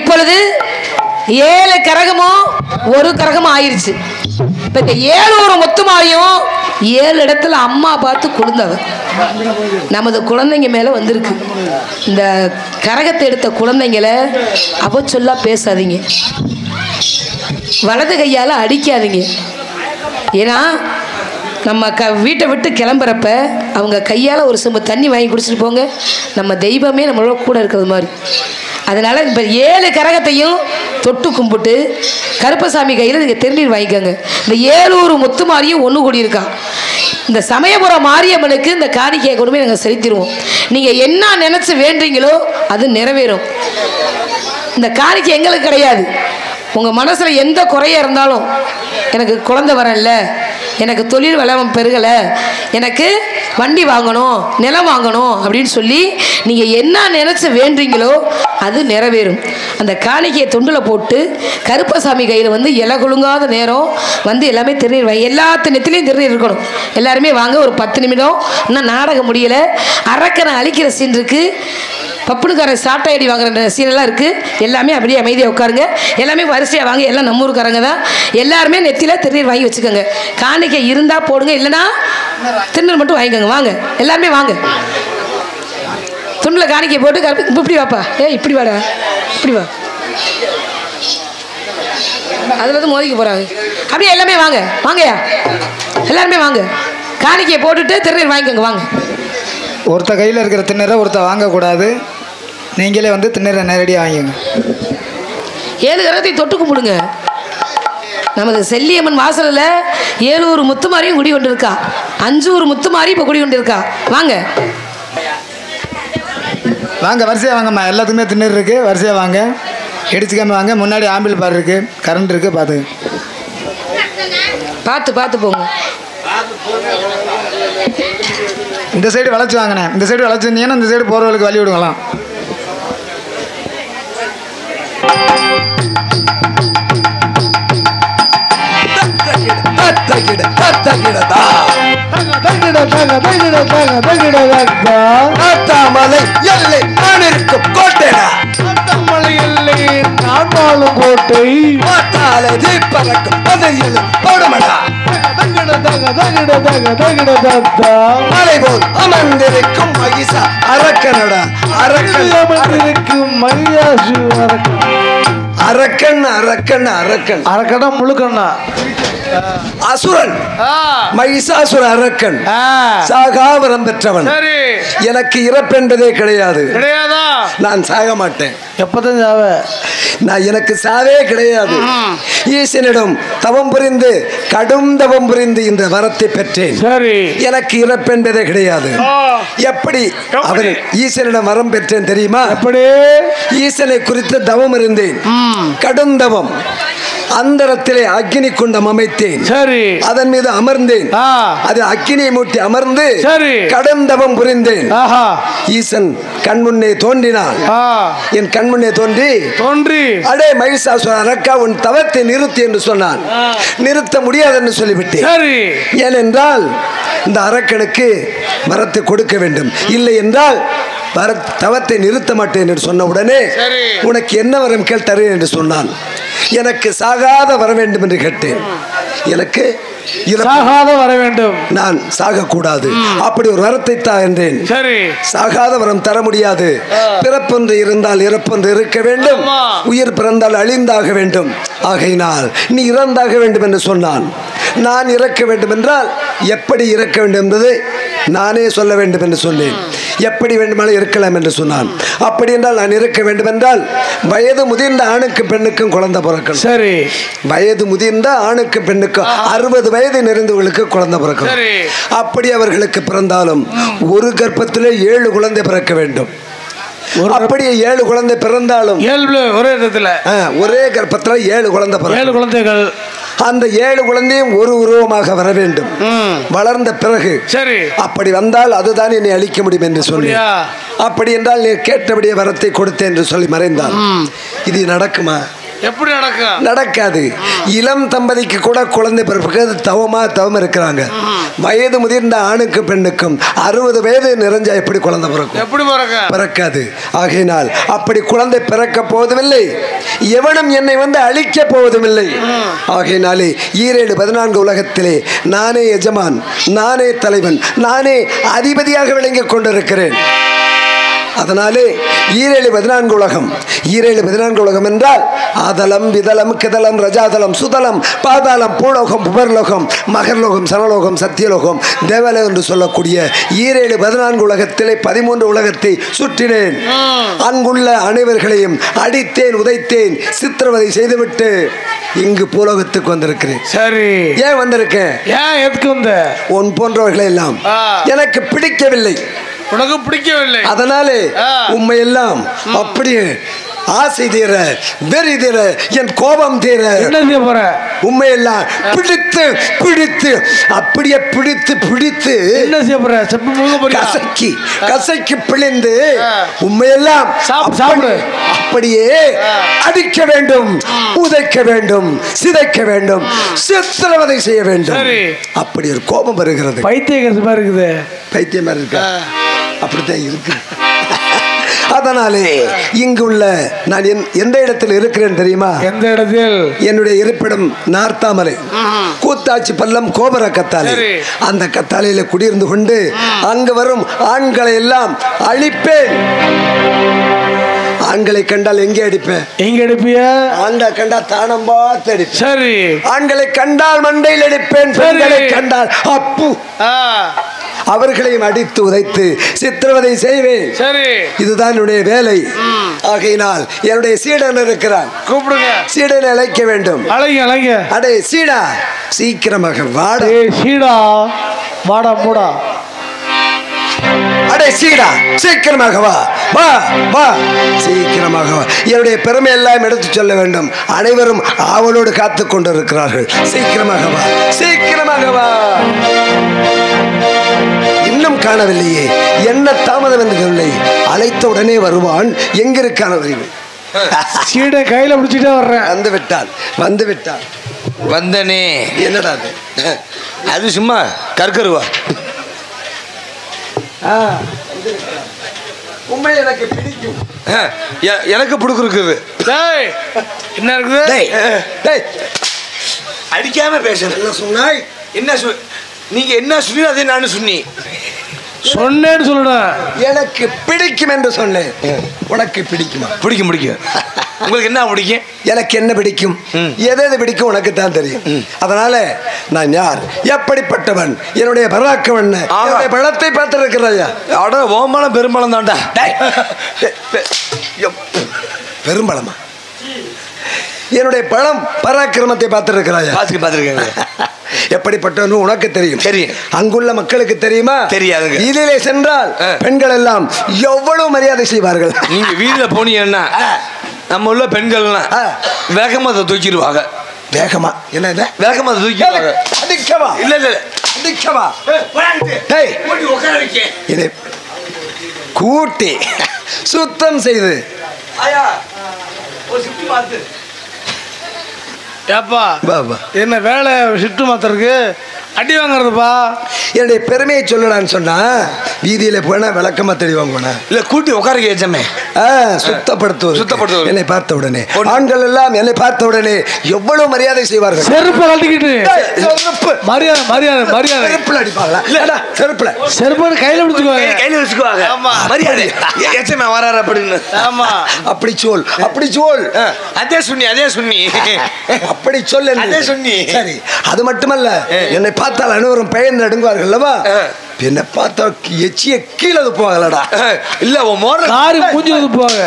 இப்பொழுது 7 கரகமும் ஒரு கரகமும் ஆயிருச்சு. இப்ப இந்த 7 ஒரு மொத்தமாயும் 7 இடத்துல அம்மா பார்த்து குழந்தவ நமது குழந்தைங்க மேல வந்திருக்கு. இந்த கரகத்தை எடுத்த குழந்தைங்களை அவ சொல்ல பேசாதீங்க, வலது கையால அடிக்காதீங்க. ஏன்னா நம்ம வீட்டை விட்டு கிளம்புறப்ப அவங்க கையால் ஒரு சொம்பு தண்ணி வாங்கி குடிச்சிட்டு போங்க, நம்ம தெய்வமே நம்மளோட கூட இருக்கிறது மாதிரி. அதனால் இப்போ 7 கரகத்தையும் தொட்டு கும்பிட்டு கருப்பசாமி கையில் நீங்கள் திருநீர் வாங்கிக்கோங்க. இந்த 7 முத்து மாதிரியும் ஒன்று கூடி இருக்கான். இந்த சமயபுரம் மாரியம்மனுக்கு இந்த காணிக்கையை கொண்டு போய் நாங்கள் செலுத்திடுவோம். நீங்கள் என்ன நினச்சி வேண்டீங்களோ அது நிறைவேறும். இந்த காணிக்கை எங்களுக்கு கிடையாது. உங்கள் மனசில் எந்த குறையாக இருந்தாலும், எனக்கு குழந்தை வரல, எனக்கு தொழில் வளம் பெருகலை, எனக்கு வண்டி வாங்கணும், நிலம் வாங்கணும் அப்படின்னு சொல்லி நீங்கள் என்ன நினச்சி வேண்டீங்களோ அது நிறைவேறும். அந்த காணிக்கையை தொண்டில் போட்டு கருப்பசாமி கையில் வந்து இலை குலுங்காத நேரம் வந்து எல்லாமே திருநீர் வாங்கி, எல்லாத்து நெத்திலையும் திருநீர் இருக்கணும். எல்லாருமே வாங்க. ஒரு 10 நிமிடம். இன்னும் நாடகம் முடியலை. அரக்கனை அழிக்கிற சீன் இருக்குது, பப்புனுக்காரன் சாட்டை அடி வாங்குற சீனெல்லாம் இருக்குது. எல்லாமே அப்படியே அமைதியாக உட்காருங்க. எல்லாமே வரிசையாக வாங்க. எல்லாம் நம்ம ஊருக்காரங்க தான். எல்லாருமே நெத்தியில் திருநீர் வாங்கி வச்சுக்கோங்க. காணிக்கை இருந்தால் போடுங்க, இல்லைன்னா திருநீர் மட்டும் வாங்கிக்கோங்க. வாங்க எல்லாருமே வாங்க. துண்டில் காணிக்கை போட்டு இப்படி வாப்பா, இப்படி வாடா, இப்படி வா. அதில் வந்து மோதிக்க போகிறாங்க. அப்படியே எல்லாமே வாங்க. வாங்கயா, எல்லாருமே வாங்க. காணிக்கையை போட்டுட்டு திருநீர் வாங்கிக்கோங்க. வாங்க. ஒருத்த கையில் இருக்கிற திண்ணறை ஒருத்த வாங்கக்கூடாது. நீங்களே வந்து திண்ணறை நேரடியாக வாங்கிங்க. 7 கிரகத்தையும் தொட்டு கும்பிடுங்க. நமது செல்லியம்மன் வாசலில் 7 ஊர் முத்துமாரியும் குடி கொண்டு இருக்கா. 5 ஊர் முத்துமாரி இப்போ குடி கொண்டு இருக்கா. வாங்க வாங்க, வரிசையாக வாங்கம்மா. எல்லாத்துக்குமே திண்ணறை இருக்குது, வரிசையாக வாங்க. இடிச்சுக்காம வாங்க. முன்னாடி ஆம்பிள் பார் இருக்குது, கரண்ட் இருக்குது, பார்த்து போங்க. இந்த சைடு வளைச்சி வாங்கினேன். இந்த சைடு வளைச்சிருந்தீங்கன்னா இந்த சைடு போகிறவர்களுக்கு வழி விடுங்களாம். மலை எல்லை நான் இருக்கும் கோட்டைடா. மலை எல்லை நான் வாழும் கோட்டை. மாத்தால தீப்பறக்கும் பதையில் போடுமடா. மலை போல் அமர்ந்திருக்கும் மகிஷா அரக்கனடா. அரக்கன் அமர்ந்திருக்கும் மகிஷாசு அரக்கன் அரக்கன் அரக்கன் அரக்கனா முழுக்கண்ணா அசுரன் மகிஷாசுர அரக்கன் சாகாவரம் பெற்றவன். எனக்கு இறப்பென்பதே கிடையாது. கிடையாதா? நான் சாக மாட்டேன். எப்பதான் சாவ? நான் எனக்கு சாவே கிடையாது. ஈசனிடம் தவம் புரிந்து கடும் தவம் புரிந்து இந்த வரத்தை பெற்றேன். சரி, எனக்கு இறப்பென்பதே கிடையாது. எப்படி அவன் ஈசனிடம் வரம் பெற்றேன் தெரியுமா? எப்படி? ஈசனை குறித்து தவம் இருந்தேன், கடும் தவம். அந்தரத்திலே அக்னி குண்டம் அமைத்தேன். சரி, அதன் மீது அமர்ந்தேன். அது அக்னியை மூட்டி அமர்ந்து சரி கடந்தவம் புரிந்தேன். ஈசன் கண்முன்னே தோன்றினான். என் கண்முன்னே தோன்றி அடே மகிஷாசுர அரக்கா, உன் தவத்தை நிறுத்தி என்று சொன்னான். நிறுத்த முடியாது என்று சொல்லிவிட்டேன். ஏனென்றால் இந்த அரக்கனுக்கு வரத்தை கொடுக்க வேண்டும். இல்லை என்றால் தவத்தை நிறுத்த மாட்டேன் என்று சொன்ன உடனே உனக்கு என்ன வரம் கேள் தருவேன் என்று சொன்னான். எனக்கு சாகாத வர வேண்டும் என்று கேட்டேன். எனக்கு சாகாத வர வேண்டும், நான் சாகக்கூடாது, அப்படி ஒரு வரத்தை தா என்றேன். சாகாத வரம் தர முடியாது. பிறப்பொன்று இருந்தால் இறப்பொன்று இருக்க வேண்டும். உயிர் பிறந்தால் அழிந்தாக வேண்டும். ஆகையினால் நீ இறந்தாக வேண்டும் என்று சொன்னான். நான் இறக்க வேண்டும் என்றால் எப்படி இறக்க வேண்டும் என்பதை நானே சொல்ல வேண்டும் என்று சொன்னேன். எப்படி வேண்டுமானாலும் இருக்கலாம் என்று சொன்னான். அப்படி என்றால் நான் இருக்க வேண்டும் என்றால் வயது முதிர்ந்த ஆணுக்கு பெண்ணுக்கும் குழந்தை பிறக்கணும். சரி, வயது முதிர்ந்த ஆணுக்கு பெண்ணுக்கும் 60 வயது நிறைந்தவர்களுக்கு குழந்தை பிறக்கணும். அப்படி அவர்களுக்கு பிறந்தாலும் ஒரு கர்ப்பத்திலே 7 குழந்தை பிறக்க வேண்டும். அப்படியே 7 குழந்தை பிறந்தாலும் ஒரே இடத்துல ஒரே கர்ப்பத்தில் 7 குழந்தை பிறக்கும். 7 குழந்தைகள். அந்த 7 குழந்தையும் ஒரு உருவமாக வர வேண்டும். வளர்ந்த பிறகு சரி, அப்படி வந்தால் அதுதான் என்னை அழிக்க முடியும் என்று சொல்லி, அப்படி என்றால் நீ கேட்டபடியே வரத்தை கொடுத்தேன் என்று சொல்லி மறைந்தான். இது நடக்குமா? எப்படி நடக்கும்? நடக்காது. இளம் தம்பதிக்கு கூட குழந்தை பிறப்புக்கு தவம் இருக்கிறாங்க. வயது முதிர்ந்த ஆணுக்கு பெண்ணுக்கும் 60 வயது நிறைஞ்சா எப்படி குழந்தை பிறக்கும்? எப்படி பிறக்காது. ஆகையினால் அப்படி குழந்தை பிறக்க போவதுமில்லை, எவனும் என்னை வந்து அழிக்க போவதுமில்லை. ஆகையினாலே 14 உலகத்திலே நானே எஜமான், நானே தலைவன், நானே அதிபதியாக விளங்கிக் கொண்டிருக்கிறேன். அதனாலே ஈரேழு 14 உலகம். ஈரேழு 14 உலகம் என்றால் ஆதலம் விதலம் கிதலம் ரஜாதலம் சுதலம் பாதாளம் பூலோகம் புபர்லோகம் மகர்லோகம் சனலோகம் சத்தியலோகம் தேவாலயம் என்று சொல்லக்கூடிய ஈரேழு 14 உலகத்திலே 13 உலகத்தை சுற்றினேன். அங்குள்ள அனைவர்களையும் அடித்தேன், உதைத்தேன், சித்திரவதை செய்துவிட்டு இங்கு பூலோகத்துக்கு வந்திருக்கிறேன். சரி, ஏன் வந்திருக்கேன்? ஏன் எதுக்கு வந்த? உன் போன்றவர்களை எல்லாம் எனக்கு பிடிக்கவில்லை. உனக்கு பிடிக்கவில்லை, அதனாலே உண்மை எல்லாம் அப்படியே ஆசை தீர, வெறி தீர, என் கோபம் தீர என்ன செய்ய போற? உண்மையெல்லாம் பிடித்து பிடித்து அப்படியே பிடித்து பிடித்து என்ன செய்ய போற? செப்பு முழுங்க போறியா? கசக்கி கசக்கி பிழிந்து உண்மையெல்லாம் சாப்பிடு. அப்படியே அடிக்க வேண்டும், உதைக்க வேண்டும், சிதைக்க வேண்டும், சித்திரவதை செய்ய வேண்டும். அப்படி ஒரு கோபம் வருகிறது. பைத்தியமா இருக்குது. பைத்தியமா இருக்கு, அப்படித்தான் இருக்கு. அதனாலே இங்குள்ள நான் எந்த இடத்தில் இருக்கிறேன் தெரியுமா? எந்த இடத்தில்? என்னுடைய இருப்பிடம் நார்த்தாமலை, கூத்தாச்சி பள்ளம், கோபுர கத்தாலை. அந்த கத்தாலையில குடியிருந்து கொண்டு அங்கு வரும் ஆண்களை எல்லாம் அழிப்பேன். ஆண்களை கண்டால் எங்கே அடிப்பேன்? எங்க அடிப்பிய? ஆண்களை கண்டால் தானம் பார்த்து அடிப்பேன். சரி. ஆண்களை கண்டால் மண்டையில் அடிப்பேன், பெண்களை கண்டால் அப்பு. அவர்களையும் அடித்து உதைத்து சித்திரவதை செய்வேன். சரி, இதுதான் என்னுடைய வேலை. ஆகையினால் என்னுடைய சீடன் இருக்கிறான், கூப்பிடுங்க. சீடனை அழைக்க வேண்டும். அழைங்க அழைங்க. அடே சீடா, சீக்கிரமாக வாடா. சீடா வாடா மூடா. அடே சீடா, சீக்கிரமாக வா வா வா, சீக்கிரமாக வா. என்னுடைய பெருமை எல்லாம் எடுத்து சொல்ல வேண்டும். அனைவரும் ஆவலோடு காத்து கொண்டு இருக்கிறார்கள். சீக்கிரமாக வா, சீக்கிரமாக வா. இன்னும் காணவில்லையே, என்ன தாமதம் என்று இல்லை. அழைத்த உடனே வருவான். எங்கிருக்கான வருவேன்? சீடை கையில பிடிச்சிட்டே வர்றேன். வந்து விட்டான், வந்து விட்டான். வந்தனே. என்னடா அது? அது சும்மா கற்கருவா. உண்மை எனக்கு பிடிக்கும். எனக்கு பிடிக்குது. என்ன இருக்குது? அடிக்காம பேசுறேன். என்ன சொன்னாய்? என்ன நீங்க என்ன சொன்னீங்க அதே நானும் சொன்னி சொன்னேன்னு சொல்லணும். எனக்கு பிடிக்கும் என்று சொன்னேன். உனக்கு பிடிக்குமா? பிடிக்கும் பிடிக்கும். உங்களுக்கு என்ன பிடிக்கும்? எனக்கு என்ன பிடிக்கும், எது எது பிடிக்கும் உனக்கு தான் தெரியும். அதனால நான் யார், எப்படிப்பட்டவன், என்னுடைய பராக்கம் என்ன, என்னுடைய பழத்தை பார்த்திருக்கிறாயா? அட ஓம்பளம் பெரும்பளம் தான்டா. பெரும்பளமா? என்னுடைய பழம் பராக்கிரமத்தை பார்த்திருக்கிறாயா? பார்த்துருக்கேன். எப்படிப்பட்டவன் உனக்கு தெரியும். தெரியும். அங்குள்ள மக்களுக்கு தெரியுமா? தெரியாதுங்க. வீதியிலே சென்றால் பெண்கள் எல்லாம் எவ்வளவு மரியாதை செய்வார்கள். நீங்க வீதியில போனீங்கன்னா நம்ம உள்ள பெண்கள்லாம் வேகமா அதை தூக்கிடுவாங்க. வேகமா? என்ன வேகமா அதை தூக்கிடுவாங்க. அடிக்கவா? இல்ல இல்ல அடிக்கவா? இதை கூட்டி சுத்தம் செய்து ஏப்பா என்ன வேலை? ஷிஃப்ட் மாத்திருக்கு அடி வாங்குறதுப்பா. என்னுடைய பெருமையை சொல்லலான்னு சொன்னா வீதியில போனா விளக்கமா தெளிவாங்க போனா இல்ல கூட்டி உட்கார கேச்சமே. சுத்தப்படுத்துவது. என்னை பார்த்த உடனே ஆண்கள் எல்லாம் என்னை பார்த்த உடனே எவ்வளவு மரியாதை செய்வார்கள். செருப்பு கழட்டிக்கிட்டு மரியாதை மரியாதை மரியாதை. செருப்புல அடிப்பாங்களா? இல்லடா, செருப்புல செருப்பு கையில பிடிச்சுக்குவாங்க. கையில வச்சுக்குவாங்க. மரியாதை ஏச்சமே வராரு அப்படின்னு. ஆமா, அப்படி சொல், அப்படி சொல். அதே சொன்னி, அதே சொன்னி, அப்படி சொல். அதே சொன்னி. சரி, அது மட்டுமல்ல, என்னை பார்த்தால் அனைவரும் பெயர்ந்து நடுங்குவார்கள் அல்லவா? என்னை பார்த்தா எச்சிய கீழே துப்புவாங்களடா. இல்ல காரி மூஞ்சி துப்புவாங்க.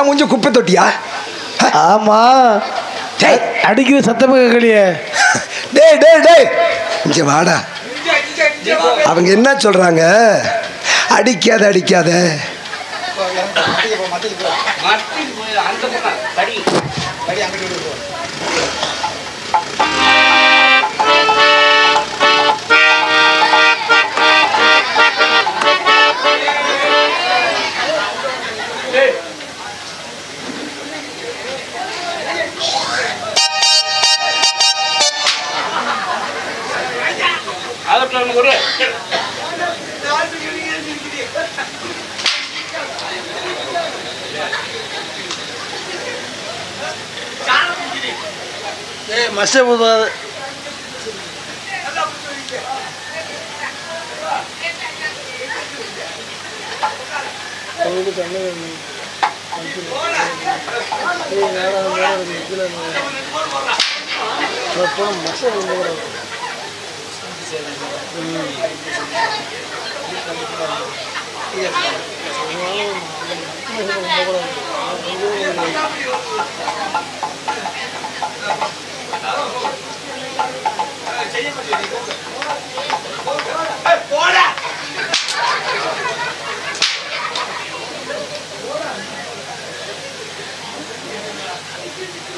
மூஞ்சி குப்பை தொட்டியா? ஆமா, அடிக்கிற சத்தம் கேட்கலையே. டேய் டேய் டேய், இங்க வாடா. அவங்க என்ன சொல்றாங்க? அடிக்காத அடிக்காத. மசை போதாது.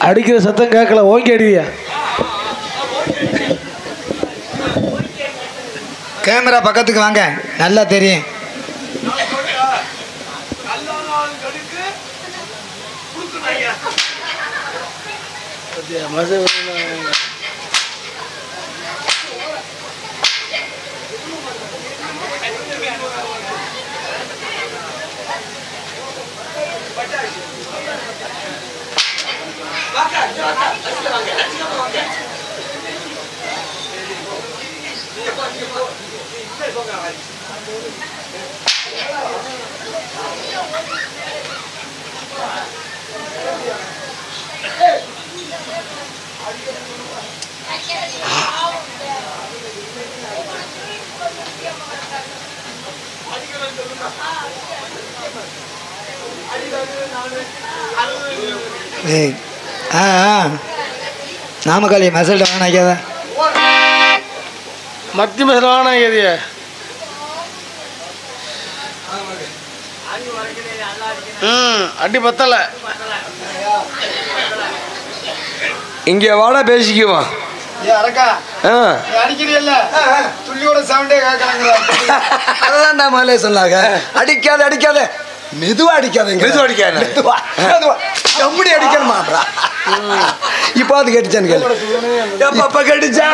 அடிக்கிற சத்தம் கேட்கல, ஓங்கி அடிவியா? கேமரா பக்கத்துக்கு வாங்க, நல்லா தெரியும். நாமக்காளி மசல்ட வேணாக்காத, மத்தி மசல் வேணாக்கிய. அடி பத்தல. இங்க வாடா பேசிக்குவோம். அதான் மேலே சொன்னாங்க, அடிக்காத அடிக்காத, மெதுவா அடிக்காதீங்க, மெதுவா அடிக்காத, எப்படி அடிக்கணுமா? இப்போ அது கேட்டுச்சான்னு கேளு. எப்ப கேட்டுச்சா?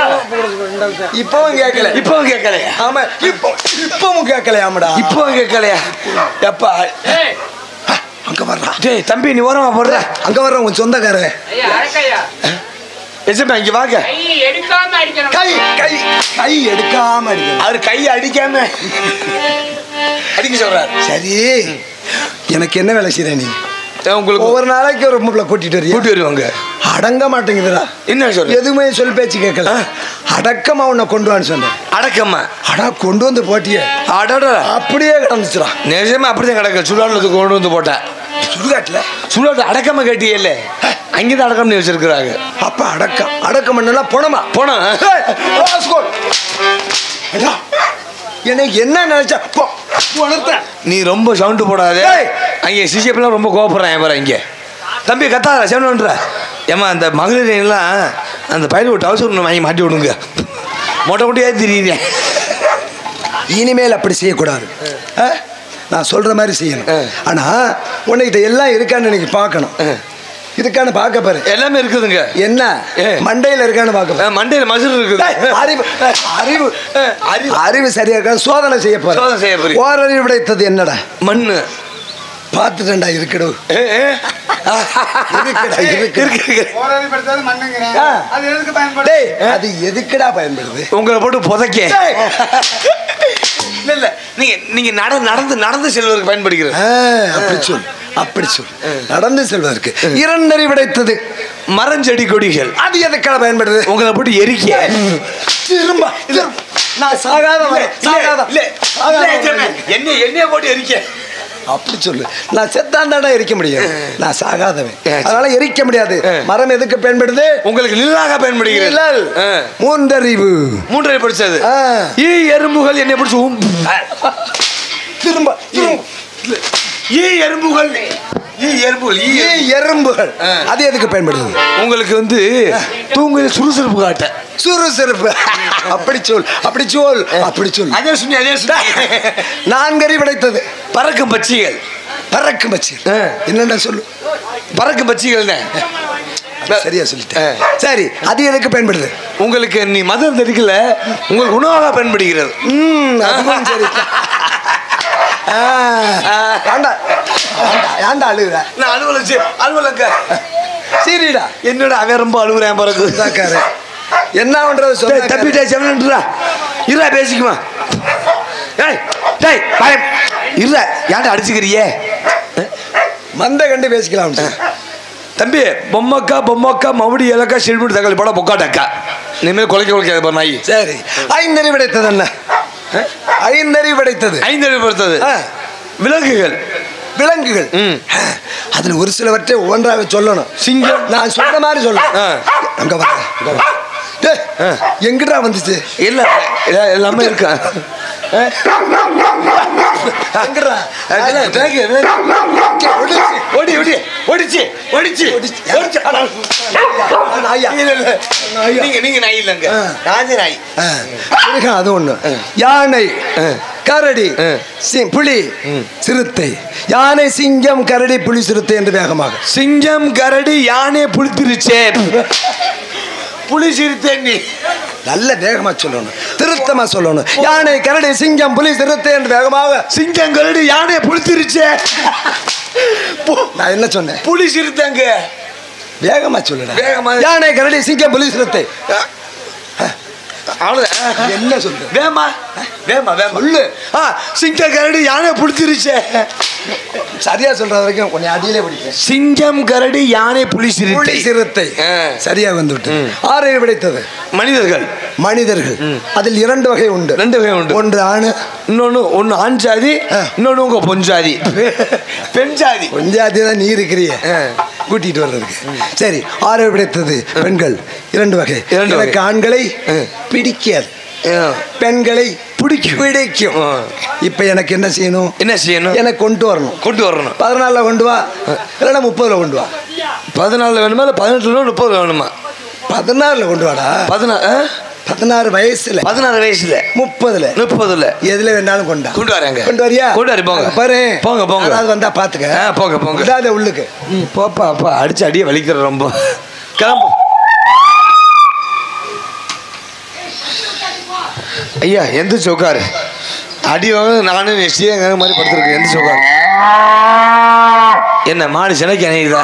இப்பவும் கேட்கல. இப்பவும் கேட்கலையா? ஆமா, இப்பவும் கேட்கலையாமடா. இப்பவும் கேட்கலையா? எப்பா அங்க வர்றா. டேய் தம்பி, நீ ஓரமா போடுற. அங்க வர்ற உன் சொந்தக்காரன். எஜமா இங்க வாங்க. கை கை கை எடுக்காம அடிக்கணும். அவரு கையை அடிக்காம அடிக்க சொல்றாரு. சரி, எனக்கு என்ன வேலை செய்யற நீ? உங்களுக்கு ஒவ்வொரு நாளைக்கு ஒரு பொம்பளை கூட்டிட்டு வரியா? கூட்டி வருவாங்க. அடங்க மாட்டேங்குதுடா. என்ன சொல்ற? எதுவுமே சொல் பேச்சு கேட்கல. அடக்கமா உன்னை கொண்டு வான்னு சொன்னேன். அடக்கமா? அடா கொண்டு வந்து போட்டிய அப்படியே கிடந்துச்சுடா. நிஜமா அப்படிதான் கிடக்கு. சுடாலத்துக்கு கொண்டு வந்து போட்டேன். சுடுகாட்டுல சுடாட்டு அடக்கமா கேட்டியல்ல, அங்கேதான் அடக்கம் வச்சிருக்கிறாங்க. அப்ப அடக்கம் அடக்கம் பண்ணலாம் போனமா போன எனக்கு என்ன நினைச்சா நீ ரொம்ப சவுண்டு போடாத. அங்கே சிசிஎப்லாம் ரொம்ப கோபப்படுறேன் பாரு. இங்கே தம்பி கத்தாத செவனுன்ற ஏமா அந்த மகளிர் எல்லாம் அந்த பையன் ஒரு டவுசர் ஒன்று வாங்கி மாட்டி விடுங்க. மொட்டை மொட்டையாக தெரியுங்க. இனிமேல் அப்படி செய்யக்கூடாது. நான் சொல்ற மாதிரி செய்யணும். ஆனா உன்கிட்ட எல்லாம் இருக்கான்னு எனக்கு பார்க்கணும். இதுக்கான பார்க்க பாரு, எல்லாமே இருக்குதுங்க. என்ன மண்டையில இருக்கான்னு பார்க்க. மண்டையில மசுறு இருக்குது. அறிவு அறிவு அறிவு சரியா இருக்கா சோதனை செய்ய போற. சோதனை செய்ய போறீ. ஓரறிவு கிடைத்தது என்னடா? மண்ணு. பார்த்துட்டேன்டா இருக்கடு. அது எதுக்குடா பயன்படுது? உங்களை போட்டு புதைக்க இல்ல இல்ல, நீங்க நீங்க நடந்து நடந்து செல்வதற்கு பயன்படுகிறது. அப்படி சொல், அப்படி சொல். நடந்து செல்வதற்கு. இரண்டறி விடைத்தது மரஞ்செடி கொடிகள். அது எதுக்காக பயன்படுது? உங்களை போட்டு எரிக்க. திரும்ப நான் சாகாத என்னைய போட்டு எரிக்க. அப்படி சொல்லு. நான் செத்தாண்டாடா எரிக்க முடியும், நான் சாகாதவன், அதனால எரிக்க முடியாது. மரம் எதுக்கு பயன்படுது? உங்களுக்கு நிழலாக பயன்படுகிறது. மூன்றறிவு. மூன்றறிவு படிச்சது. எறும்புகள் என்னை பிடிச்சி திரும்ப எறும்புகள் எறும்புகள் அது எதுக்கு பயன்படுது? உங்களுக்கு வந்து தூங்குற சுறுசுறுப்பு காட்ட. சுறுசுறுப்பு. அப்படி சொல், அப்படி சொல், அப்படி சொல். அதே சொன்னி, அதே சொன்னி. நான்கறி விடைத்தது பறக்கும் பட்சிகள். பறக்கும் பட்சிகள் என்னென்ன சொல்லு? பறக்கும் பட்சிகள் தான். சரியா சொல்லிட்டேன். சரி, அது எதுக்கு பயன்படுது? உங்களுக்கு நீ மதம் தெரிக்கல, உங்களுக்கு உணவாக பயன்படுகிறது. அதுவும் சரி. ஏன்டா அழுகுற? நான் அலுவலங்க சரிடா. என்னோட அவன் ரொம்ப அழுகுறேன் பிறகு. என்ன பண்றது? தப்பிட்டா செவன்ன்றா இரா பேசிக்குமா? இல்ல யார்ட்ட அடிச்சுக்கிறியே மந்த கண்டு பேசிக்கலாம் தம்பி பொம்மக்கா மவுடி இலக்கா செல்முடி தக்காளி போட பொக்காட்டக்கா இனிமேல் குலைக்க பாரு நாய் சரி ஐந்தறிவு படைத்தது என்ன ஐந்தறிவு படைத்தது விலங்குகள் அதுல ஒரு சிலவற்றை ஒன்றாக சொல்லணும் சிங்கம் நான் சொன்ன மாதிரி சொல்லணும் அங்க வா எங்கிட்டா வந்துச்சு இல்ல எல்லாமே இருக்கா அது ஒண்ணு யானை கரடி புலி சிறுத்தை யானை சிங்கம் கரடி புலி சிறுத்தை என்று வேகமாக சிங்கம் கரடி யானை புளித்திருச்சே புலி சிறுத்தை நீ நல்ல வேகமா சொல்லணும் திருத்தமா சொல்லணும் யானை கரடி சிங்கம் புலி சிறுத்தை என்று வேகமாக சிங்கம் கரடி யானை புளித்திருச்சே நான் என்ன சொன்னேன் புலி சிறுத்தைங்க வேகமா சொல்லுடா வேகமா யானை கரடி சிங்கம் புலி சிறுத்தை என்ன சொல்லு வேமா சொல்லு சிங்கம் கரடி யானை புடிச்சிருச்சே சரியா சொல்ற வரைக்கும் கொஞ்சம் அடியிலே பிடிக்கும் சிங்கம் கரடி யானை புலி சிறுத்தை சரியா வந்துவிட்டு ஆறு விடைத்தது மனிதர்கள் அதில் இரண்டு வகை உண்டு ஒன்று ஆண் ஒன்னு ஆண் ஜாதி இன்னொன்னு உங்க பொஞ்சாதி பெண் ஜாதி தான் நீ இருக்கிறிய கூட்டிட்டு வர்றதுக்கு சரி ஆறு விடைத்தது பெண்கள் இரண்டு வகை எனக்கு ஆண்களை பிடிக்காது பெண்களை பிடிக்கும் இப்ப எனக்கு என்ன செய்யணும் எனக்கு கொண்டு வரணும் 14 கொண்டு வா இல்லைன்னா 30 கொண்டு வா 14 வேணுமா இல்லை 18 30 வேணுமா 14 கொண்டு வாடா 16 வயசுல 30 எதுல வேணாலும் கொண்டு வரியா போங்க பாரு போங்க அது வந்தா பாத்துக்க போங்க இதாத உள்ளுக்கு போப்பா அடிச்சு அடியே வலிக்கிற ரொம்ப கிளம்பு ஐயா எந்த சோக்காரு அடி வாங்க நானும் ஸ்ரீரங்க மாதிரி படுத்துருக்கேன் எந்த சோக்காரு என்ன மாடு சிலைக்கு அணையுதா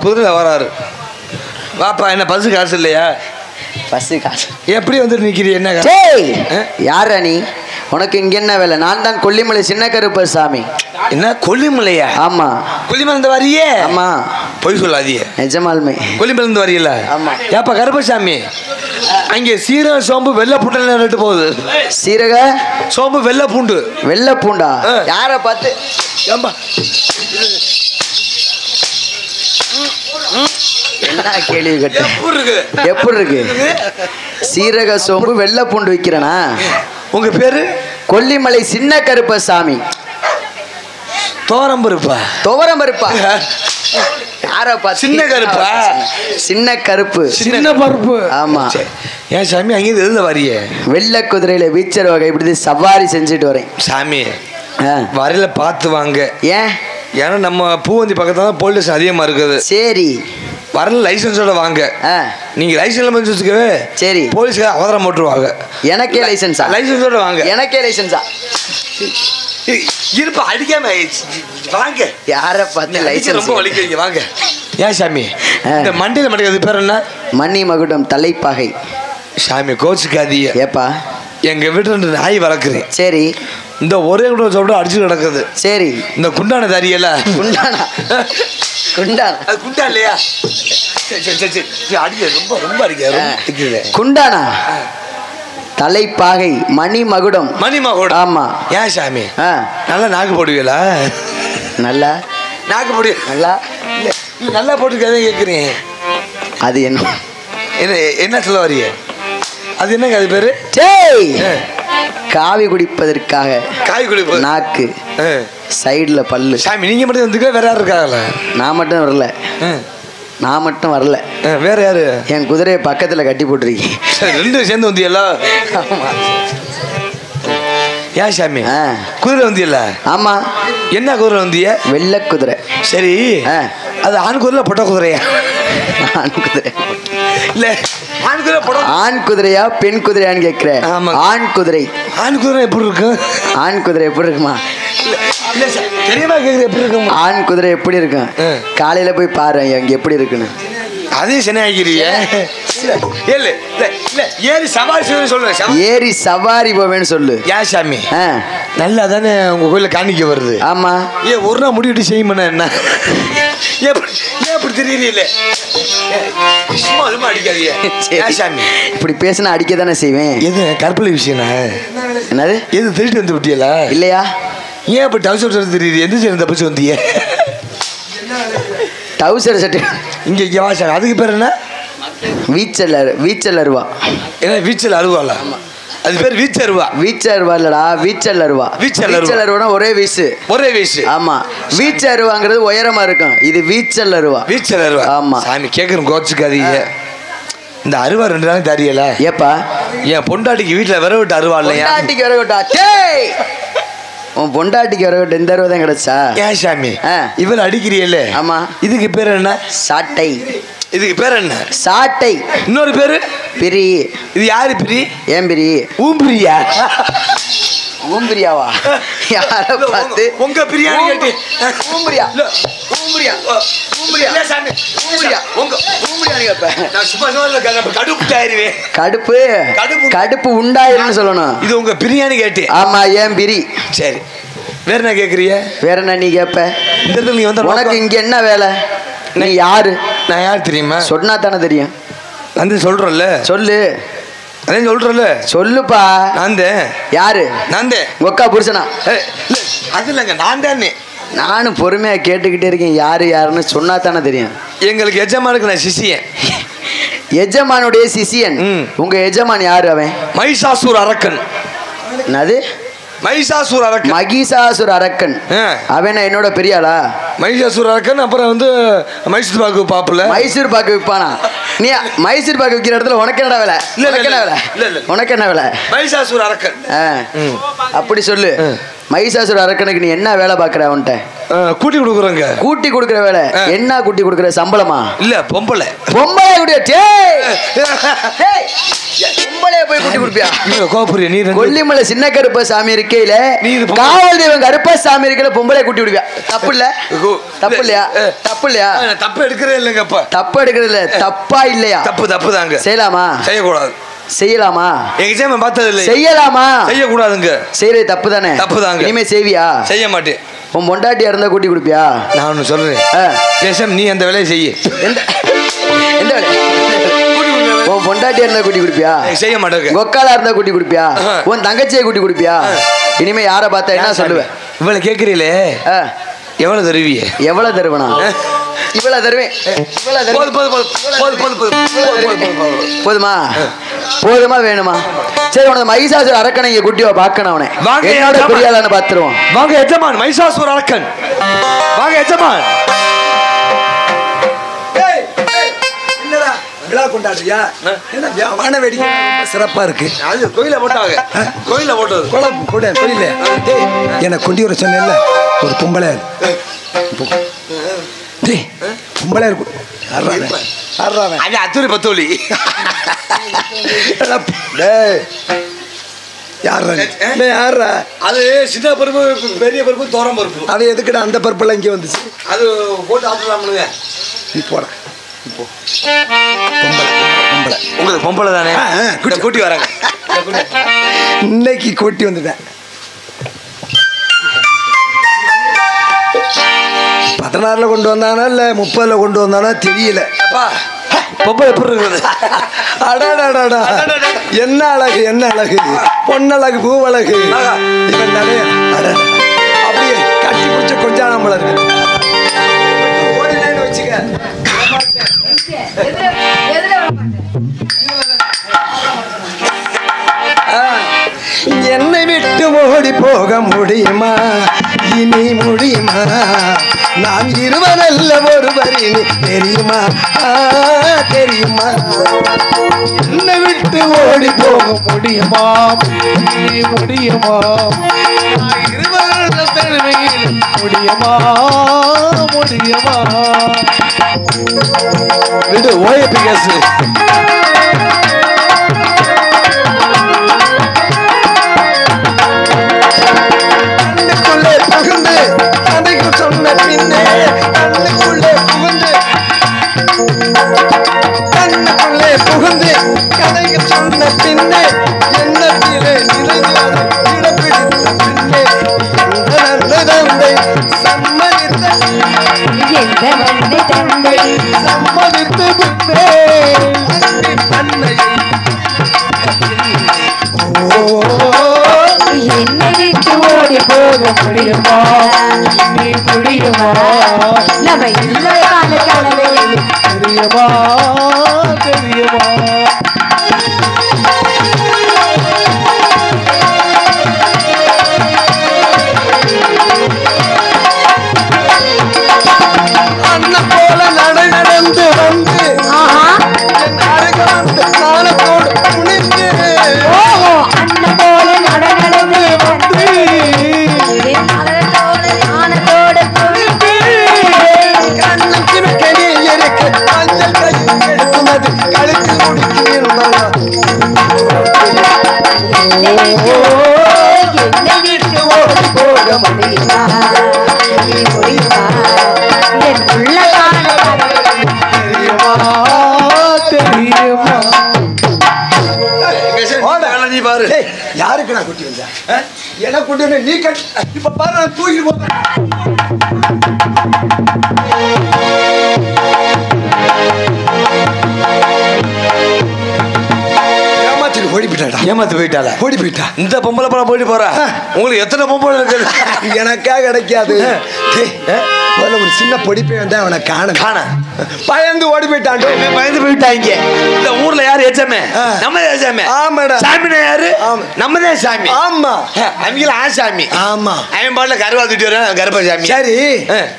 குதிரை வராரு வாப்பா என்ன பஸ்ஸு காசு இல்லையா பஸ்ஸு காசு எப்படி வந்துட்டு நிக்கிறீ என்ன யாரா நீ உனக்கு இங்க என்ன வேலை நான் தான் கொல்லிமலை சின்ன கருப்பர் சாமி என்ன கொல்லிமலையா ஆமா கொல்லிமலை இருந்து வரியே ஆமா பொய் சொல்லாதியே நிஜமாலுமே கொல்லிமலை இருந்து வரியல ஆமா ஏப்பா கருப்பசாமி அங்கே சீரக சோம்பு வெள்ளை பூண்டு நட்டு போகுது சீரக சோம்பு வெள்ளை பூண்டா யார பார்த்து ஏம்பா என்ன கேள்வி கேட்ட எப்படி இருக்கு சீரக சோம்பு வெள்ளை பூண்டு விக்கிறனா உங்க பேரு கொல்லிமலை சின்ன கருப்ப சாமி துவரம் பருப்பா யார பார்த்து சின்ன பருப்பு ஆமா ஏன் சாமி அங்கே எழுத வரியே வெள்ளை குதிரையில வீச்சர் வகை இப்படி சவாரி செஞ்சுட்டு வரேன் சாமி வரையில பார்த்து வாங்க ஏன்னா நம்ம பூவந்தி பக்கத்துல தான் போலீஸ் அதிகமா இருக்குது சரி வரல லைசன்ஸோட வாங்க நீங்க லைசன்ஸ் வச்சுக்கவே சரி போலீஸ்க்கு அவதாரம் போட்டுருவாங்க எனக்கே லைசன்ஸோட வாங்க எனக்கே லைசன்ஸா இருப்பா அடிக்காம வாங்க யார பார்த்து லைசன்ஸ் ரொம்ப வலிக்கிறீங்க வாங்க ஏன் சாமி இந்த மண்டியில் மடிக்கிறது பேர் என்ன மணி மகுடம் தலைப்பாகை சாமி கோச்சுக்காதீங்க ஏப்பா எங்க வீட்டுல நாய் வளர்க்குறேன் சரி இந்த ஒரே கூட சொல்லிட்டு அடிச்சு கிடக்குது சரி இந்த குண்டான தரியல குண்டானா இல்லையா அடிக்க ரொம்ப அடிக்க குண்டானா தலைப்பாகை மணி மகுடம் ஆமா ஏன் சாமி நல்லா நாக்கு போடுவீங்களா நல்லா நாக்கு போடு நல்லா போட்டுருக்கே கேட்குறேன் அது என்ன சொல்ல வரிய அது என்னங்க அது பேரு காவி குடிப்பதற்காக நாக்கு சைடுல பல்லு சாமி நீங்க மட்டும் வந்துக்க வேற யாரும் இருக்காங்கல்ல நான் மட்டும் வரல வேற யாரு என் குதிரையை பக்கத்துல கட்டி போட்டிருக்கீங்க ரெண்டு சேர்ந்து வந்தியல்ல ஏன் சாமி குதிரை வந்தியல்ல ஆமா என்ன குதிரை வந்திய வெள்ளை குதிரை சரி அது ஆண் குதிரை பொட்ட குதிரையா ஆண் குதிரை இல்ல ஆண் குதிரையா பெண் குதிரையான்னு கேட்கிறேன். ஆண் குதிரை. ஆண் குதிரை எப்படி இருக்கும்? ஆண் குதிரை எப்படி இருக்குமா? தெரியமா கேக்குற எப்படி இருக்கும்? ஆண் குதிரை எப்படி இருக்கும்? காலையில போய் பாரு அங்க எப்படி இருக்குன்னு. அதே சென்னையா? ஏறி சவாரி சொல்றேன். ஏறி சவாரி போவேன்னு சொல்லு. ஏன் சாமி நல்லா தானே உங்க கோயில காணிக்க வருது? ஆமா. ஏன் ஒரு நாள் முடிவிட்டு செய்யுமா என்ன? எப்படி தெரியல இப்படி பேசினா அடிக்க தானே செய்வேன். எது கற்பனை விஷயம்? என்னது? எது திருட்டு வந்து விட்டியல இல்லையா? ஏன் அப்படி டவுசர் தெரியுது? எந்த சைடு தப்பிச்சு வந்திய? டவுசர் சட்டை இங்க வாசா. அதுக்கு பேர் என்ன? வீச்சல் அருவா. ஏன்னா வீச்சல் அருவால அது பேர் வீச்சருவா. வீச்சருவா இல்லடா, வீச்சல் அருவா. வீச்சல் அருவானா ஒரே வீசு. ஒரே வீசு. ஆமா. வீச்சு அருவாங்கிறது உயரமா இருக்கும். இது வீச்சல் அருவா. வீச்சல் அருவா. ஆமா சாமி கேட்கறோம் கோச்சுக்காதீங்க. இந்த அருவா 2 நாள் தெரியல. ஏப்பா என் பொண்டாட்டிக்கு வீட்டுல விர விட்டு அருவா இல்லையா? பொண்டாட்டிக்கு விர விட்டா உன் பொண்டாட்டிக்கு விர விட்டு இந்த அருவா தான் கிடைச்சா? ஏன் சாமி இவர் அடிக்கிறீல்ல? ஆமா. இதுக்கு பேர் என்ன? சாட்டை. இதுக்கு பேர் என்ன? சாட்டை. இன்னொரு பேரு பிரி. இது யாரு பிரி? ஏன் பிரி? ஊம்பிரியா? ஊம்பிரியாவா? யார பார்த்து உங்க பிரியாணி கேட்டி ஊம்பிரியா? ஊம்பிரியா ஊம்பிரியா சாமி ஊம்பிரியா உங்க ஊம்பிரியானி கேப்ப. நான் சும்மா சொல்ல கடுப்பு ஆயிருவே. கடுப்பு கடுப்பு உண்டாயிருன்னு சொல்லணும். இது உங்க பிரியாணி கேட்டி? ஆமா. ஏன் பிரி? சரி வேற என்ன கேக்குறீங்க? வேற என்ன நீ கேப்ப? இந்த இடத்துல நீ வந்து உனக்கு இங்க என்ன வேலை? நீ யாரு? நான் யார் தெரியுமா? சொன்னா தானே தெரியும். வந்து சொல்றல சொல்லு. அதான் சொல்றல சொல்லுப்பா. நான் தான். யாரு? நான் தான். ஒக்கா புருஷனா? அது இல்லைங்க நான் தானே. நானும் பொறுமையா கேட்டுக்கிட்டே இருக்கேன். யாரு யாருன்னு சொன்னா தானே தெரியும். எங்களுக்கு எஜமானுக்கு நான் சிசியன். எஜமானுடைய சிசியன். உங்க எஜமான் யாரு? அவன் மகிஷாசூர் அரக்கன். என்னது? மகிஷாசூர் அரக்கன். மகிஷாசூர் அரக்கன். அவன் என்னோட பெரியாளா? மகிஷாசூர் அரக்கன். அப்புறம் வந்து மைசூர் பாக்கு பாப்புல. மைசூர் பாக்கு விற்பானா? நீ மைசூர் பாக்கு விற்கிற இடத்துல உனக்கு என்ன வேலை? உனக்கு என்ன வேலை? உனக்கு என்ன வேலை? மகிஷாசூர் அரக்கன். அப்படி சொல்லு. மகிஷாசூர் அரக்கனுக்கு நீ என்ன வேலை பாக்குற? அவன்கிட்ட கூட்டி கொடுக்குறங்க. கூட்டி கொடுக்குற வேலை என்ன? கூட்டி கொடுக்குற சம்பளமா? இல்ல பொம்பளை. பொம்பளை பொம்பளைய போய் கூட்டி கொடுப்பியா? கோபுரிய நீ கொல்லிமலை சின்ன கருப்ப சாமி இருக்கையில காவல் தெய்வம் கருப்ப சாமி இருக்கையில பொம்பளை கூட்டி விடுவியா? தப்பு இல்ல? தப்பு இல்லையா? தப்பு இல்லையா? தப்பு எடுக்கிறே இல்லைங்கப்பா. தப்பு எடுக்கிறது இல்ல. தப்பா இல்லையா? தப்பு தப்பு தாங்க. செய்யலாமா? செய்யக்கூடாது. செய்யலாமா? எக்ஸாம் பார்த்தது இல்லை. செய்யலாமா? செய்யக்கூடாதுங்க. செய்யறது தப்பு தானே? தப்பு தாங்க. இனிமே செய்வியா? செய்ய மாட்டேன். உன் பொண்டாட்டியா இருந்தா கூட்டி கொடுப்பியா? நான் ஒன்று சொல்றேன். நீ அந்த வேலையை செய்ய. எந்த வேலை? உன் பொண்டாட்டியா இருந்தா கூட்டி கொடுப்பியா? செய்ய மாட்டேன். கொக்காலா இருந்தா கூட்டி கொடுப்பியா? உன் தங்கச்சியை கூட்டி கொடுப்பியா? இனிமே யாரை பார்த்தா என்ன சொல்லுவேன்? இவ்வளவு கேட்கறீங்களே எவ்வளவு தருவிய? எவ்வளவு தருவனா? இவ்வளவு தருவேன். போதுமா? போதுமா வேணுமா? சரி உனக்கு மகிஷாசூர் அரக்கனை இங்க குட்டியோ பார்க்கணும். அவனை என்னோட பெரியாளான்னு பார்த்துருவோம். வாங்க எஜமான். மகிஷாசூர் அரக்கன் வாங்க எஜமான். விழா கொண்டாடுறியா? வான வேடிக்கை சிறப்பா இருக்கு. அது கோயில போட்டாங்க. கோயில போட்டது கோயில எனக்கு கொண்டு வர சொன்ன ஒரு பொம்பளை. பொம்பளை இருக்கும். அத்தூரி பத்தோலி யாரா? அது சின்ன பருப்பு பெரிய பருப்பு தோரம் பருப்பு. அது எதுக்குடா அந்த பருப்பெல்லாம் இங்கே வந்துச்சு? அது போட்டு ஆட்டலாம்னுங்க. நீ போட உங்களுக்கு பொம்பளை தானே கூட்டி வராங்க. இன்னைக்கு கூட்டி வந்துட்டேன். 16 கொண்டு வந்தானா இல்ல 30 கொண்டு வந்தானா தெரியல. பொம்பளை எப்படி இருக்குது? அடாடாடா என்ன அழகு, என்ன அழகு, பொன்னழகு, பூவழகு. இவன் நிறைய அப்படியே கட்டி பிடிச்ச கொஞ்சம் நம்மள இருக்கு. வச்சுக்க என்னை விட்டு ஓடி போக முடியுமா? இனி முடியுமா? நாம் இருவரல்ல ஒருவர் இனி தெரியுமா? தெரியுமா? என்னை விட்டு ஓடி போக முடியுமா? இனி முடியுமா? இருவரல்ல தெரிவையில் முடியுமா? முடியுமா? விடு ஓயப்பி கேசு. சம்மதித்த எந்த மண்ணை தந்தை சம்மதித்த பின்னே அன்னையை என்னை விட்டு ஓடி போக முடியுமா நீ முடியுமா நம்ம இல்லையான கனவை தெரியுமா தெரியுமா அண்ணன் போல நடந்து வந்து என் அருகே வந்து காலத்தோடு துணிந்து அண்ணன் போல நடந்து வந்து ஞானத்தோடு கண்ணன் கிணக்கடி இருக்கு மஞ்சள் கையில் எடுத்துமது கழுத்தில் முடிக்கிறேன் என்னை விட்டு ஓடி போக முடியுமா நீ முடியுமா என் உள்ள தெரியுமா தெரியுமா நீ பாரு ஏய், யாருக்கு நான் குட்டி வந்தேன் எனக்கு குட்டி வந்தேன் நீ கட் இப்ப பாரு நான் தூக்கிட்டு போறேன் ஏமாத்திட்டு ஓடி போயிட்டாடா ஏமாத்து போயிட்டால ஓடி போயிட்டா இந்த பொம்பளை படம் போயிட்டு போறா உங்களுக்கு எத்தனை பொம்பளை இருக்கு எனக்கா கிடைக்காது டேய், முதல்ல ஒரு சின்ன பொடிப்பை வந்தா அவனை காண பயந்து ஓடி போயிட்டான் பயந்து போயிட்டாங்க இந்த ஊர்ல யாரு ஏச்சாமே நம்ம ஏச்சாமே ஆமாடா. சாமினா யாரு ஆமா. நம்மதான் சாமி ஆமா அவங்கள ஆசாமி ஆமா அவன் பாட்டுல கருவா தூட்டி வரேன் கருப்பசாமி சரி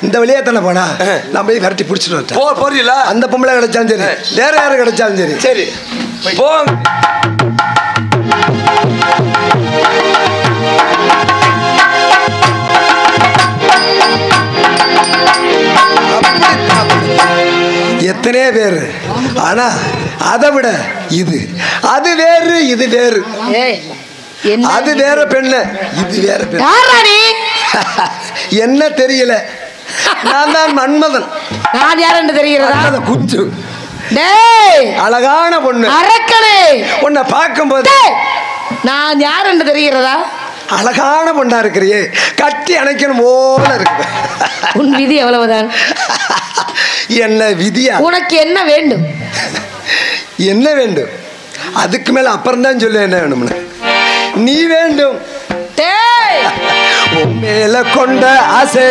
இந்த வழியா தானே போனா நான் போய் விரட்டி பிடிச்சிட்டு வந்துட்டேன் போறீங்களா அந்த பொம்பளை கிடைச்சாலும் சரி வேற யாரு கிடைச்சாலும் சரி சரி போங்க எத்தனையோ பேரு ஆனா அதை விட இது அது வேறு இது வேறு அது வேற பெண்ணு இது வேற பெண்ணு யாரா நீ என்ன தெரியல நான் தான் மன்மதன் நான் யாருன்னு தெரிகிறதா மன்மதன் குஞ்சு டேய் அழகான பொண்ணு அரக்கனே உன்னை பார்க்கும்போது டேய் நான் யாருன்னு தெரிகிறதா அழகான பொண்ணா இருக்கிறியே கட்டி அணைக்கணும் போல இருக்கு உன் விதி எவ்வளவுதான் என்ன விதியா உனக்கு என்ன வேண்டும் என்ன வேண்டும் அதுக்கு மேல அப்புறம் தான் சொல்ல என்ன வேணும்னு நீ வேண்டும் டேய் உன் மேல கொண்ட ஆசை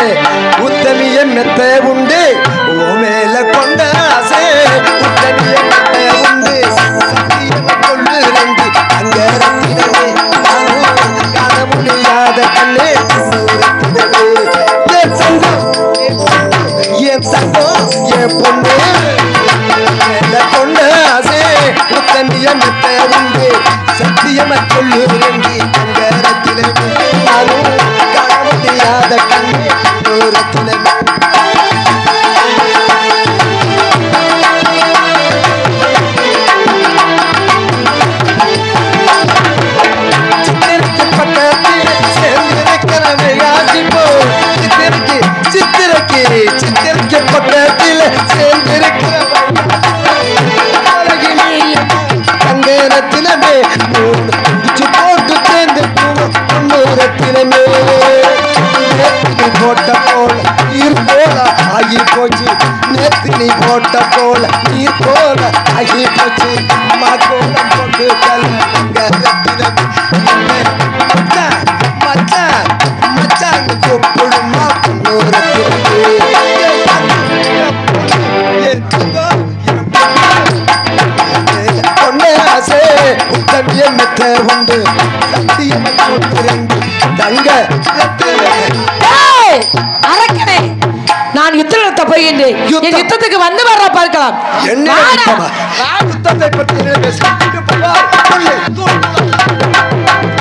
உத்தமிய மெத்த உண்டு உன் மேல கொண்ட ஆசை உத்தமிய மெத்த உண்டு சத்தியம் கொள்ளு ரெண்டு அங்க ரத்தினமே நானும் காண முடியாத கண்ணே ரத்தினமே என் தங்கம் என் தங்கம் என் பொண்ணு மேல கொண்ட ஆசை உத்தமிய மெத்த உண்டு சத்தியம கொள்ளு ரெண்டு அங்க ரத்தினமே நானும் காண முடியாத கண்ணே ரத்தினமே சித்திரைக்கு பட்டத்தில் சேர்ந்திருக்கிறவை ஆசிப்போ சித்திரைக்கு பட்டத்தில் சேர்ந்திருக்கிறவை தங்கரத்தினமே மூணு குடிச்சு போட்டு சேர்ந்து ரத்தினமே நேத்து போட்ட போல நீர் போல ஆகி போச்சு நேத்து நீ போட்ட போல நீர் போல ஆகி போச்சு மாக்கோலம் போட்டு ரத்தினமே மச்சான் மச்சான் கூப்பிடுமா ரத்தினமே ஆசை உத்தமிய மெத்த உண்டு சத்தியம் ரெண்டு தங்க டேய் அரக்கனே நான் யுத்தத்தை போகின்றேன் என் யுத்தத்துக்கு வந்து வர்ற பார்க்கலாம் என்ன வாடா. யுத்தமா? யுத்தத்தை பற்றி என்ன பேசுகிறீங்க? சொல்லு, சொல்லு.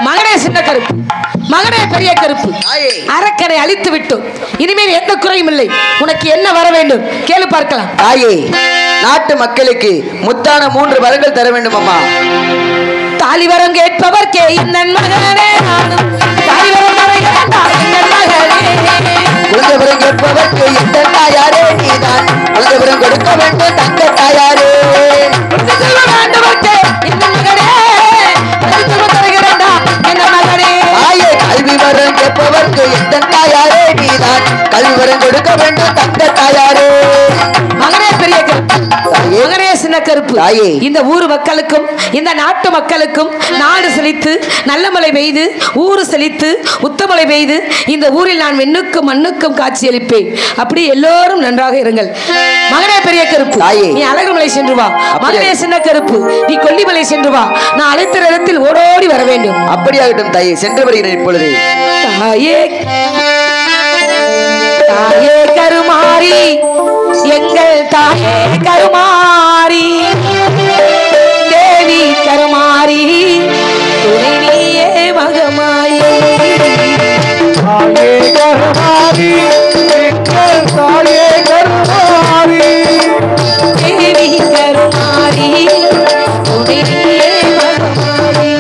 மகனே சின்ன கருப்பு மகனே பெரிய கருப்பு அரக்கனை அழித்து விட்டோம் இனிமேல் எந்த குறையும் இல்லை உனக்கு என்ன வர வேண்டும் கேளு பார்க்கலாம் தாயே நாட்டு மக்களுக்கு முத்தான 3 வரங்கள் தர வேண்டும் அம்மா. தாலிவரம் கேட்பவர் கே இந்த மகனே நானும் தாலிவரம் தர வேண்டாம் எங்கள் மகனே குழந்தைபுரம் கேட்பவர்க்கு எந்த தாயாரே நீதான் குழந்தைபுரம் கொடுக்க வேண்டும் தங்க தாயாரே தாயே கல்வி வரம் கேட்பவர்க்கு எந்த தாயாரே நீதான் கல்வி வரம் கொடுக்க வேண்டும் தங்க தாயாரே மகனே பெரிய மகனே சின்ன கருப்பு தாயே இந்த ஊர் மக்களுக்கும் இந்த நாட்டு மக்களுக்கும் நாடு செழித்து நல்ல மழை பெய்து ஊரு செழித்து உத்தமழை பெய்து இந்த ஊரில் நான் வெண்ணுக்கும் மண்ணுக்கும் காட்சியளிப்பேன் அப்படி எல்லோரும் நன்றாக இருங்கள் மகனே பெரிய கருப்பு நீ அழகுமலை சென்று வா மகனே சின்ன கருப்பு நீ கொல்லிமலை சென்று வா நான் அழைத்த இடத்தில் ஓடோடி வர வேண்டும் அப்படியாகட்டும் தாயே சென்று வருகிறேன் இப்பொழுது தாயே தாயே கருமாரி எங்கள் தாயே கருமாரி தேவி கருமாரி துணை நீயே மகமாயி தாயே கருமாரி எங்கள் தாயே கருமாரி தேவி கருமாரி துணை நீயே மகமாயி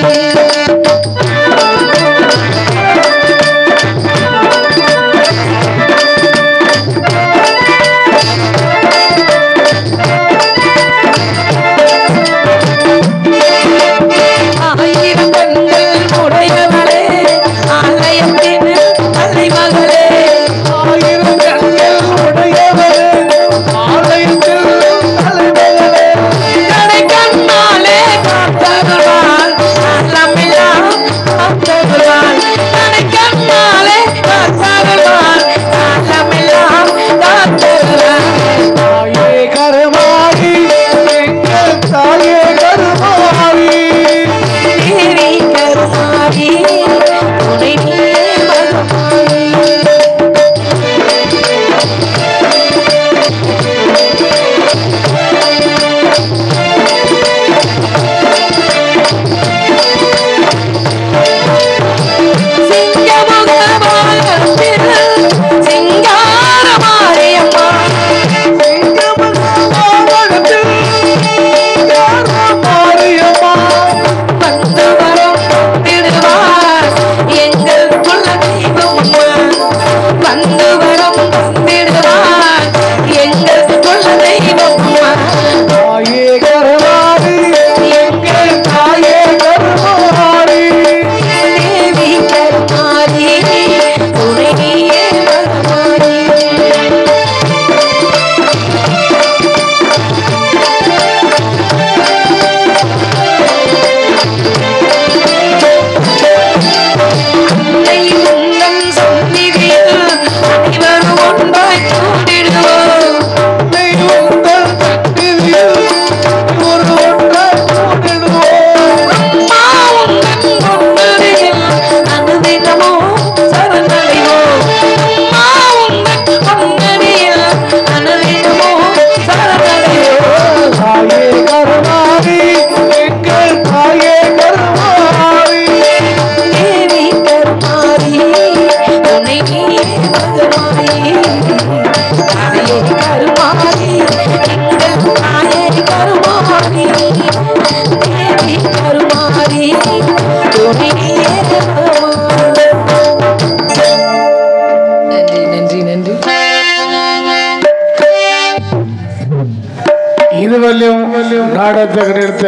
நாடகத்தை கண்டெடுத்த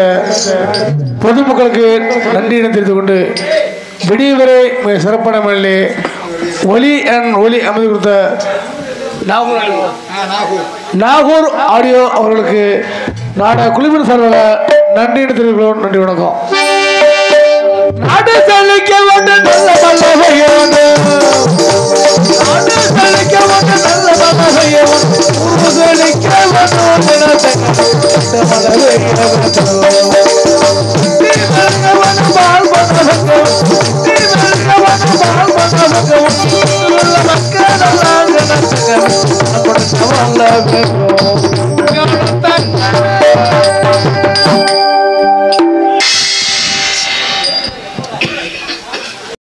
பொதுமக்களுக்கு நன்றியினை தெரிந்து கொண்டு விடியவரை சிறப்பான முறையிலே ஒலி அமைதி கொடுத்த நாகூர் ஆடியோ அவர்களுக்கு நாடக குழுவின் சார்பாக நன்றியினை தெரிவிக்கிறோம். நன்றி, வணக்கம். நாடு செழிக்க வேண்டும் நல்ல நல்ல செய்ய வேண்டும். நாடு செழிக்க வேண்டும் நல்ல நல்ல செய்ய வேண்டும். ஊரு செழிக்க வேண்டும் தினத்தை மலர் செய்ய வேண்டும். வாழ்வன